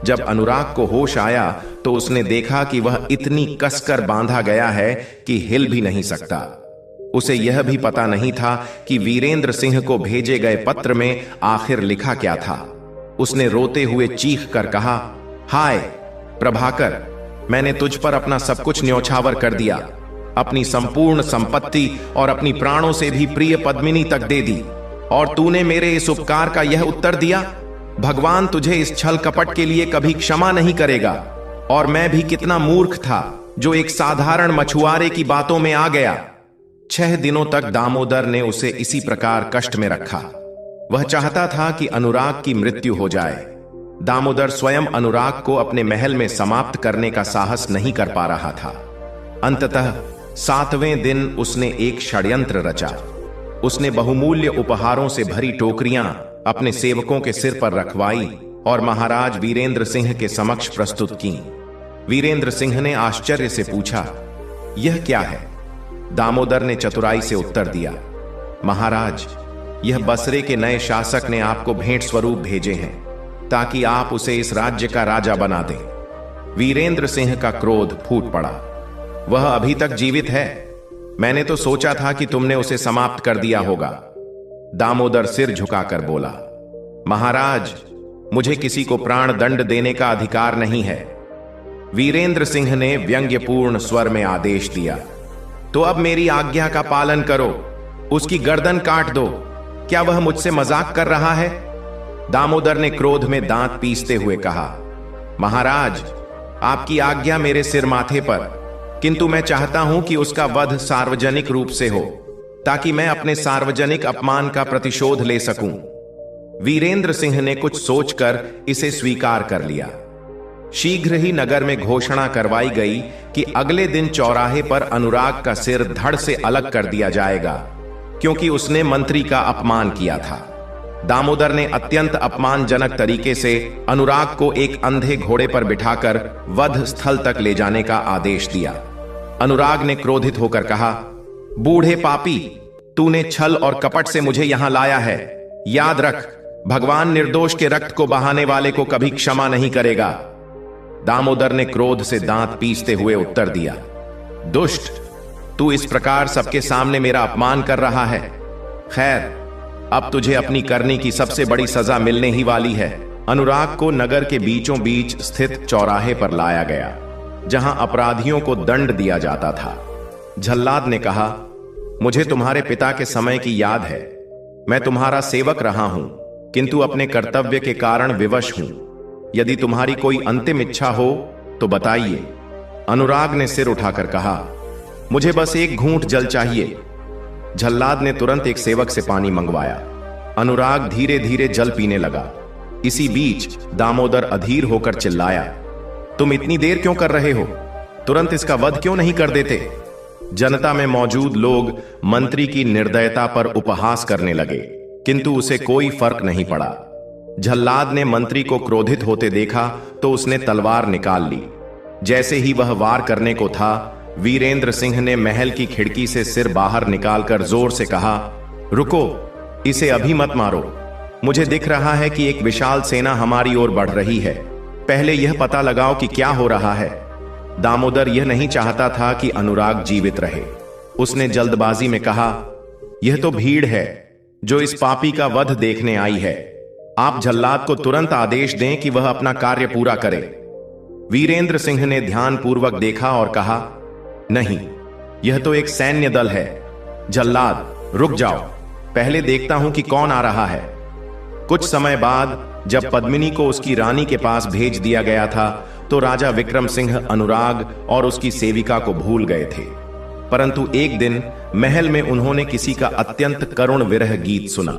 जब अनुराग को होश आया तो उसने देखा कि वह इतनी कसकर बांधा गया है कि हिल भी नहीं सकता। उसे यह भी पता नहीं था कि वीरेंद्र सिंह को भेजे गए पत्र में आखिर लिखा क्या था। उसने रोते हुए चीख कर कहा, हाय प्रभाकर, मैंने तुझ पर अपना सब कुछ न्यौछावर कर दिया। अपनी संपूर्ण संपत्ति और अपनी प्राणों से भी प्रिय पद्मिनी तक दे दी, और तूने मेरे इस उपकार का यह उत्तर दिया। भगवान तुझे इस छल कपट के लिए कभी क्षमा नहीं करेगा। और मैं भी कितना मूर्ख था जो एक साधारण मछुआरे की बातों में आ गया। 6 दिनों तक दामोदर ने उसे इसी प्रकार कष्ट में रखा। वह चाहता था कि अनुराग की मृत्यु हो जाए। दामोदर स्वयं अनुराग को अपने महल में समाप्त करने का साहस नहीं कर पा रहा था। अंततः 7वें दिन उसने एक षड्यंत्र रचा। उसने बहुमूल्य उपहारों से भरी टोकरियां अपने सेवकों के सिर पर रखवाई और महाराज वीरेंद्र सिंह के समक्ष प्रस्तुत की। वीरेंद्र सिंह ने आश्चर्य से पूछा, यह क्या है? दामोदर ने चतुराई से उत्तर दिया, महाराज, यह बसरे के नए शासक ने आपको भेंट स्वरूप भेजे हैं ताकि आप उसे इस राज्य का राजा बना दें। वीरेंद्र सिंह का क्रोध फूट पड़ा। वह अभी तक जीवित है। मैंने तो सोचा था कि तुमने उसे समाप्त कर दिया होगा। दामोदर सिर झुकाकर बोला, महाराज, मुझे किसी को प्राण दंड देने का अधिकार नहीं है। वीरेंद्र सिंह ने व्यंग्यपूर्ण स्वर में आदेश दिया, तो अब मेरी आज्ञा का पालन करो, उसकी गर्दन काट दो। क्या वह मुझसे मजाक कर रहा है? दामोदर ने क्रोध में दांत पीसते हुए कहा, महाराज, आपकी आज्ञा मेरे सिर माथे पर, किंतु मैं चाहता हूं कि उसका वध सार्वजनिक रूप से हो ताकि मैं अपने सार्वजनिक अपमान का प्रतिशोध ले सकूं। वीरेंद्र सिंह ने कुछ सोचकर इसे स्वीकार कर लिया। शीघ्र ही नगर में घोषणा करवाई गई कि अगले दिन चौराहे पर अनुराग का सिर धड़ से अलग कर दिया जाएगा, क्योंकि उसने मंत्री का अपमान किया था। दामोदर ने अत्यंत अपमानजनक तरीके से अनुराग को एक अंधे घोड़े पर बिठाकर वध स्थल तक ले जाने का आदेश दिया। अनुराग ने क्रोधित होकर कहा, बूढ़े पापी, तूने छल और कपट से मुझे यहां लाया है। याद रख, भगवान निर्दोष के रक्त को बहाने वाले को कभी क्षमा नहीं करेगा। दामोदर ने क्रोध से दांत पीसते हुए उत्तर दिया, दुष्ट, तू इस प्रकार सबके सामने मेरा अपमान कर रहा है। खैर, अब तुझे अपनी करनी की सबसे बड़ी सजा मिलने ही वाली है। अनुराग को नगर के बीचों बीच स्थित चौराहे पर लाया गया, जहां अपराधियों को दंड दिया जाता था। झल्लाद ने कहा, मुझे तुम्हारे पिता के समय की याद है। मैं तुम्हारा सेवक रहा हूं, किंतु अपने कर्तव्य के कारण विवश हूं। यदि तुम्हारी कोई अंतिम इच्छा हो तो बताइए। अनुराग ने सिर उठाकर कहा, मुझे बस एक घूंट जल चाहिए। झल्लाद ने तुरंत एक सेवक से पानी मंगवाया। अनुराग धीरे धीरे जल पीने लगा। इसी बीच दामोदर अधीर होकर चिल्लाया, तुम इतनी देर क्यों कर रहे हो? तुरंत इसका वध क्यों नहीं कर देते? जनता में मौजूद लोग मंत्री की निर्दयता पर उपहास करने लगे, किंतु उसे कोई फर्क नहीं पड़ा। झल्लाद ने मंत्री को क्रोधित होते देखा तो उसने तलवार निकाल ली। जैसे ही वह वार करने को था, वीरेंद्र सिंह ने महल की खिड़की से सिर बाहर निकालकर जोर से कहा, रुको, इसे अभी मत मारो। मुझे दिख रहा है कि एक विशाल सेना हमारी ओर बढ़ रही है। पहले यह पता लगाओ कि क्या हो रहा है। दामोदर यह नहीं चाहता था कि अनुराग जीवित रहे। उसने जल्दबाजी में कहा, यह तो भीड़ है जो इस पापी का वध देखने आई है। आप झल्लाद को तुरंत आदेश दें कि वह अपना कार्य पूरा करे। वीरेंद्र सिंह ने ध्यानपूर्वक देखा और कहा, नहीं, यह तो एक सैन्य दल है। झल्लाद, रुक जाओ, पहले देखता हूं कि कौन आ रहा है। कुछ समय बाद जब पद्मिनी को उसकी रानी के पास भेज दिया गया था, तो राजा विक्रम सिंह अनुराग और उसकी सेविका को भूल गए थे। परंतु एक दिन महल में उन्होंने किसी का अत्यंत करुण विरह गीत सुना।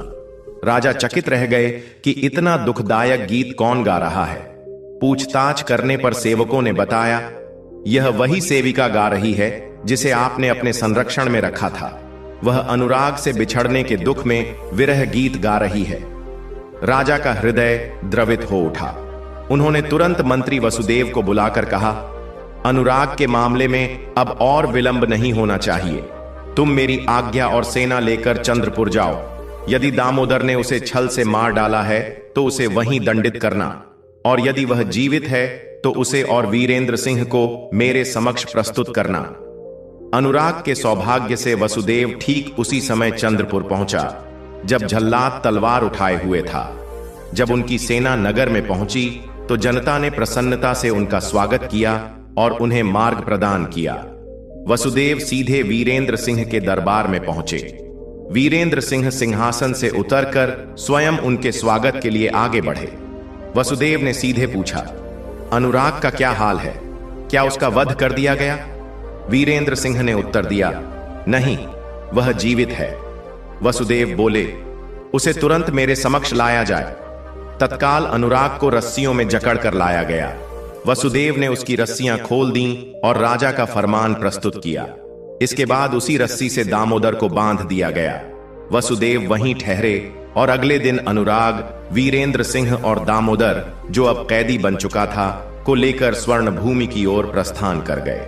राजा चकित रह गए कि इतना दुखदायक गीत कौन गा रहा है। पूछताछ करने पर सेवकों ने बताया, यह वही सेविका गा रही है जिसे आपने अपने संरक्षण में रखा था। वह अनुराग से बिछड़ने के दुख में विरह गीत गा रही है। राजा का हृदय द्रवित हो उठा। उन्होंने तुरंत मंत्री वसुदेव को बुलाकर कहा, अनुराग के मामले में अब और विलंब नहीं होना चाहिए। तुम मेरी आज्ञा और सेना लेकर चंद्रपुर जाओ। यदि दामोदर ने उसे छल से मार डाला है तो उसे वहीं दंडित करना, और यदि वह जीवित है तो उसे और वीरेंद्र सिंह को मेरे समक्ष प्रस्तुत करना। अनुराग के सौभाग्य से वसुदेव ठीक उसी समय चंद्रपुर पहुंचा जब झल्लाद तलवार उठाए हुए था। जब उनकी सेना नगर में पहुंची तो जनता ने प्रसन्नता से उनका स्वागत किया और उन्हें मार्ग प्रदान किया। वसुदेव सीधे वीरेंद्र सिंह के दरबार में पहुंचे। वीरेंद्र सिंह सिंहासन से उतरकर स्वयं उनके स्वागत के लिए आगे बढ़े। वसुदेव ने सीधे पूछा, अनुराग का क्या हाल है? क्या उसका वध कर दिया गया? वीरेंद्र सिंह ने उत्तर दिया, नहीं, वह जीवित है। वसुदेव बोले, उसे तुरंत मेरे समक्ष लाया जाए। तत्काल अनुराग को रस्सियों में जकड़कर लाया गया। वसुदेव ने उसकी रस्सियां खोल दीं और राजा का फरमान प्रस्तुत किया। इसके बाद उसी रस्सी से दामोदर को बांध दिया गया। वसुदेव वहीं ठहरे और अगले दिन अनुराग, वीरेंद्र सिंह और दामोदर, जो अब कैदी बन चुका था, को लेकर स्वर्ण भूमि की ओर प्रस्थान कर गए।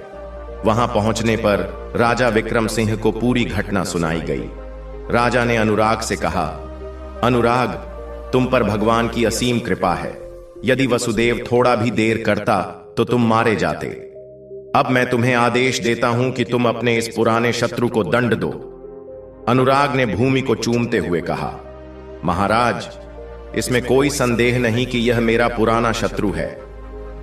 वहां पहुंचने पर राजा विक्रम सिंह को पूरी घटना सुनाई गई। राजा ने अनुराग से कहा, अनुराग, तुम पर भगवान की असीम कृपा है। यदि वसुदेव थोड़ा भी देर करता तो तुम मारे जाते। अब मैं तुम्हें आदेश देता हूं कि तुम अपने इस पुराने शत्रु को दंड दो। अनुराग ने भूमि को चूमते हुए कहा, महाराज, इसमें कोई संदेह नहीं कि यह मेरा पुराना शत्रु है,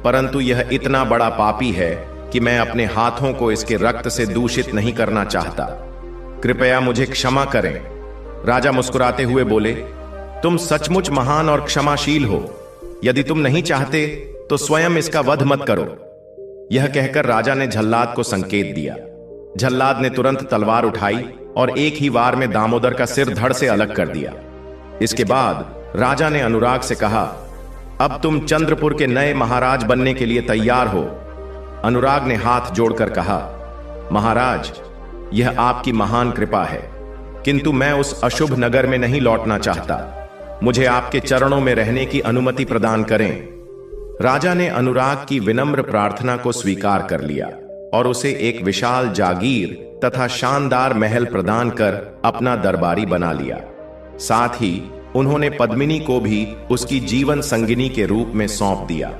परंतु यह इतना बड़ा पापी है कि मैं अपने हाथों को इसके रक्त से दूषित नहीं करना चाहता। कृपया मुझे क्षमा करें। राजा मुस्कुराते हुए बोले, तुम सचमुच महान और क्षमाशील हो। यदि तुम नहीं चाहते तो स्वयं इसका वध मत करो। यह कहकर राजा ने झल्लाद को संकेत दिया। झल्लाद ने तुरंत तलवार उठाई और एक ही वार में दामोदर का सिर धड़ से अलग कर दिया। इसके बाद राजा ने अनुराग से कहा, अब तुम चंद्रपुर के नए महाराज बनने के लिए तैयार हो। अनुराग ने हाथ जोड़कर कहा, महाराज, यह आपकी महान कृपा है, किंतु मैं उस अशुभ नगर में नहीं लौटना चाहता। मुझे आपके चरणों में रहने की अनुमति प्रदान करें। राजा ने अनुराग की विनम्र प्रार्थना को स्वीकार कर लिया और उसे एक विशाल जागीर तथा शानदार महल प्रदान कर अपना दरबारी बना लिया। साथ ही उन्होंने पद्मिनी को भी उसकी जीवन संगिनी के रूप में सौंप दिया।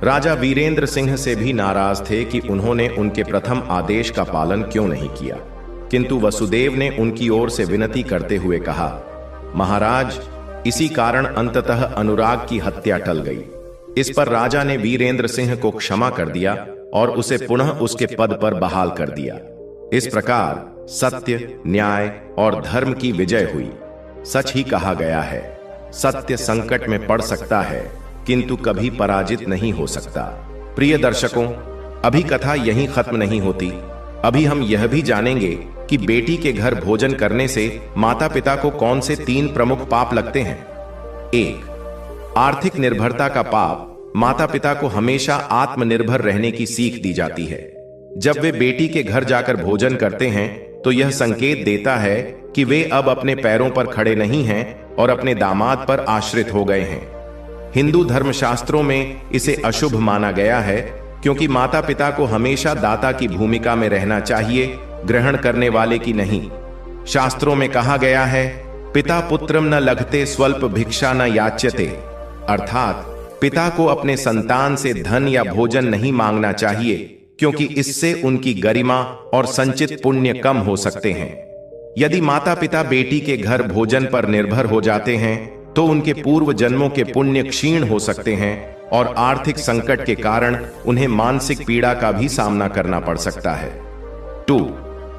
राजा वीरेंद्र सिंह से भी नाराज थे कि उन्होंने उनके प्रथम आदेश का पालन क्यों नहीं किया, किंतु वसुदेव ने उनकी ओर से विनती करते हुए कहा, महाराज, इसी कारण अंततः अनुराग की हत्या टल गई। इस पर राजा ने वीरेंद्र सिंह को क्षमा कर दिया और उसे पुनः उसके पद पर बहाल कर दिया। इस प्रकार सत्य, न्याय और धर्म की विजय हुई। सच ही कहा गया है, सत्य संकट में पड़ सकता है किंतु कभी पराजित नहीं हो सकता। प्रिय दर्शकों, अभी कथा यहीं खत्म नहीं होती। अभी हम यह भी जानेंगे कि बेटी के घर भोजन करने से माता पिता को कौन से 3 प्रमुख पाप लगते हैं। 1. आर्थिक निर्भरता का पाप। माता पिता को हमेशा आत्मनिर्भर रहने की सीख दी जाती है। जब वे बेटी के घर जाकर भोजन करते हैं तो यह संकेत देता है कि वे अब अपने पैरों पर खड़े नहीं हैं और अपने दामाद पर आश्रित हो गए हैं। हिंदू धर्मशास्त्रों में इसे अशुभ माना गया है, क्योंकि माता पिता को हमेशा दाता की भूमिका में रहना चाहिए, ग्रहण करने वाले की नहीं। शास्त्रों में कहा गया है, पिता पुत्रम न लघते स्वल्प भिक्षा न याच्यते, अर्थात पिता को अपने संतान से धन या भोजन नहीं मांगना चाहिए, क्योंकि इससे उनकी गरिमा और संचित पुण्य कम हो सकते हैं। यदि माता पिता बेटी के घर भोजन पर निर्भर हो जाते हैं तो उनके पूर्व जन्मों के पुण्य क्षीण हो सकते हैं और आर्थिक संकट के कारण उन्हें मानसिक पीड़ा का भी सामना करना पड़ सकता है। 2.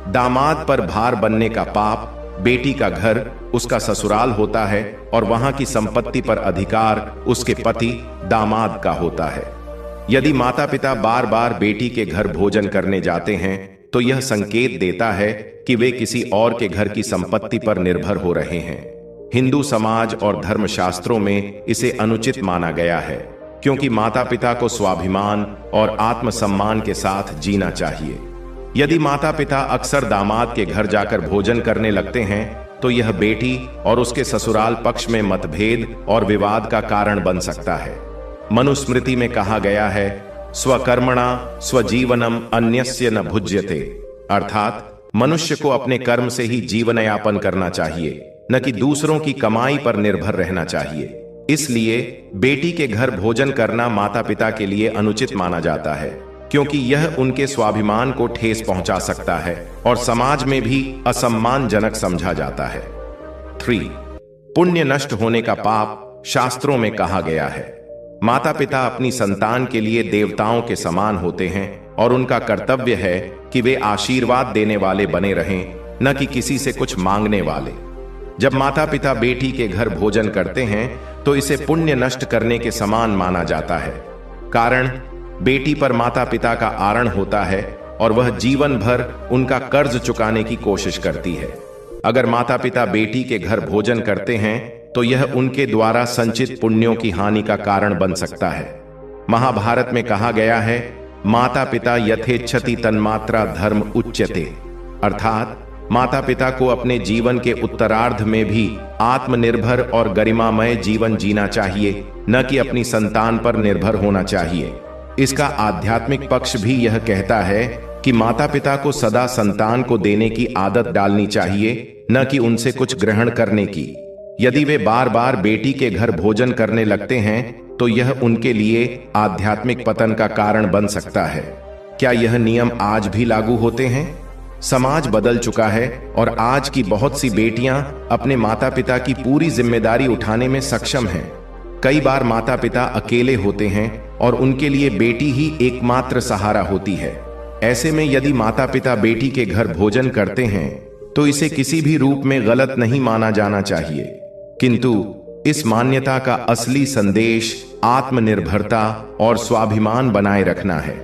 दामाद पर भार बनने का पाप। बेटी का घर उसका ससुराल होता है और वहां की संपत्ति पर अधिकार उसके पति दामाद का होता है। यदि माता पिता बार बार बेटी के घर भोजन करने जाते हैं तो यह संकेत देता है कि वे किसी और के घर की संपत्ति पर निर्भर हो रहे हैं। हिंदू समाज और धर्मशास्त्रों में इसे अनुचित माना गया है, क्योंकि माता पिता को स्वाभिमान और आत्मसम्मान के साथ जीना चाहिए। यदि माता पिता अक्सर दामाद के घर जाकर भोजन करने लगते हैं तो यह बेटी और उसके ससुराल पक्ष में मतभेद और विवाद का कारण बन सकता है। मनुस्मृति में कहा गया है, स्वकर्मणा स्वजीवनम अन्यस्य न भुज्यते, अर्थात मनुष्य को अपने कर्म से ही जीवन यापन करना चाहिए, न कि दूसरों की कमाई पर निर्भर रहना चाहिए। इसलिए बेटी के घर भोजन करना माता पिता के लिए अनुचित माना जाता है, क्योंकि यह उनके स्वाभिमान को ठेस पहुंचा सकता है और समाज में भी असम्मानजनक समझा जाता है। 3. पुण्य नष्ट होने का पाप शास्त्रों में कहा गया है। माता पिता अपनी संतान के लिए देवताओं के समान होते हैं और उनका कर्तव्य है कि वे आशीर्वाद देने वाले बने रहें, न कि किसी से कुछ मांगने वाले। जब माता पिता बेटी के घर भोजन करते हैं तो इसे पुण्य नष्ट करने के समान माना जाता है। कारण बेटी पर माता पिता का आरण होता है और वह जीवन भर उनका कर्ज चुकाने की कोशिश करती है। अगर माता पिता बेटी के घर भोजन करते हैं तो यह उनके द्वारा संचित पुण्यों की हानि का कारण बन सकता है। महाभारत में कहा गया है, माता पिता यथेच्छति तन्मात्रा धर्म उच्यते, अर्थात माता पिता को अपने जीवन के उत्तरार्ध में भी आत्मनिर्भर और गरिमामय जीवन जीना चाहिए, न कि अपनी संतान पर निर्भर होना चाहिए। इसका आध्यात्मिक पक्ष भी यह कहता है कि माता पिता को सदा संतान को देने की आदत डालनी चाहिए, न कि उनसे कुछ ग्रहण करने की। यदि वे बार बार बेटी के घर भोजन करने लगते हैं तो यह उनके लिए आध्यात्मिक पतन का कारण बन सकता है। क्या यह नियम आज भी लागू होते हैं? समाज बदल चुका है और आज की बहुत सी बेटियां अपने माता पिता की पूरी जिम्मेदारी उठाने में सक्षम हैं। कई बार माता पिता अकेले होते हैं और उनके लिए बेटी ही एकमात्र सहारा होती है। ऐसे में यदि माता पिता बेटी के घर भोजन करते हैं तो इसे किसी भी रूप में गलत नहीं माना जाना चाहिए, किंतु इस मान्यता का असली संदेश आत्मनिर्भरता और स्वाभिमान बनाए रखना है।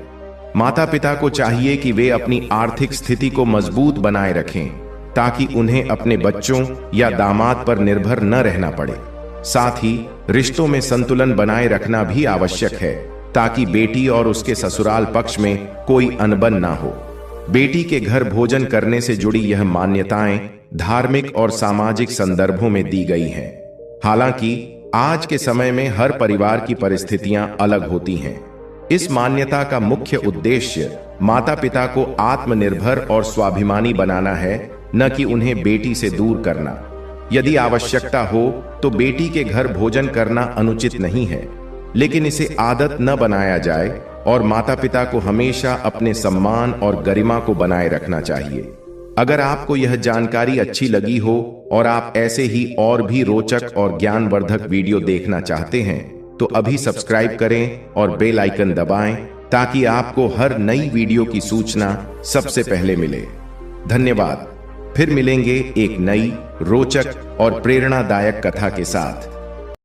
माता पिता को चाहिए कि वे अपनी आर्थिक स्थिति को मजबूत बनाए रखें, ताकि उन्हें अपने बच्चों या दामाद पर निर्भर न रहना पड़े। साथ ही रिश्तों में संतुलन बनाए रखना भी आवश्यक है, ताकि बेटी और उसके ससुराल पक्ष में कोई अनबन ना हो। बेटी के घर भोजन करने से जुड़ी यह मान्यताएं धार्मिक और सामाजिक संदर्भों में दी गई हैं। हालांकि आज के समय में हर परिवार की परिस्थितियां अलग होती हैं। इस मान्यता का मुख्य उद्देश्य माता पिता को आत्मनिर्भर और स्वाभिमानी बनाना है, न कि उन्हें बेटी से दूर करना। यदि आवश्यकता हो तो बेटी के घर भोजन करना अनुचित नहीं है, लेकिन इसे आदत न बनाया जाए और माता पिता को हमेशा अपने सम्मान और गरिमा को बनाए रखना चाहिए। अगर आपको यह जानकारी अच्छी लगी हो और आप ऐसे ही और भी रोचक और ज्ञानवर्धक वीडियो देखना चाहते हैं तो अभी सब्सक्राइब करें और बेल आइकन दबाएं, ताकि आपको हर नई वीडियो की सूचना सबसे पहले मिले। धन्यवाद। फिर मिलेंगे एक नई रोचक और प्रेरणादायक कथा के साथ।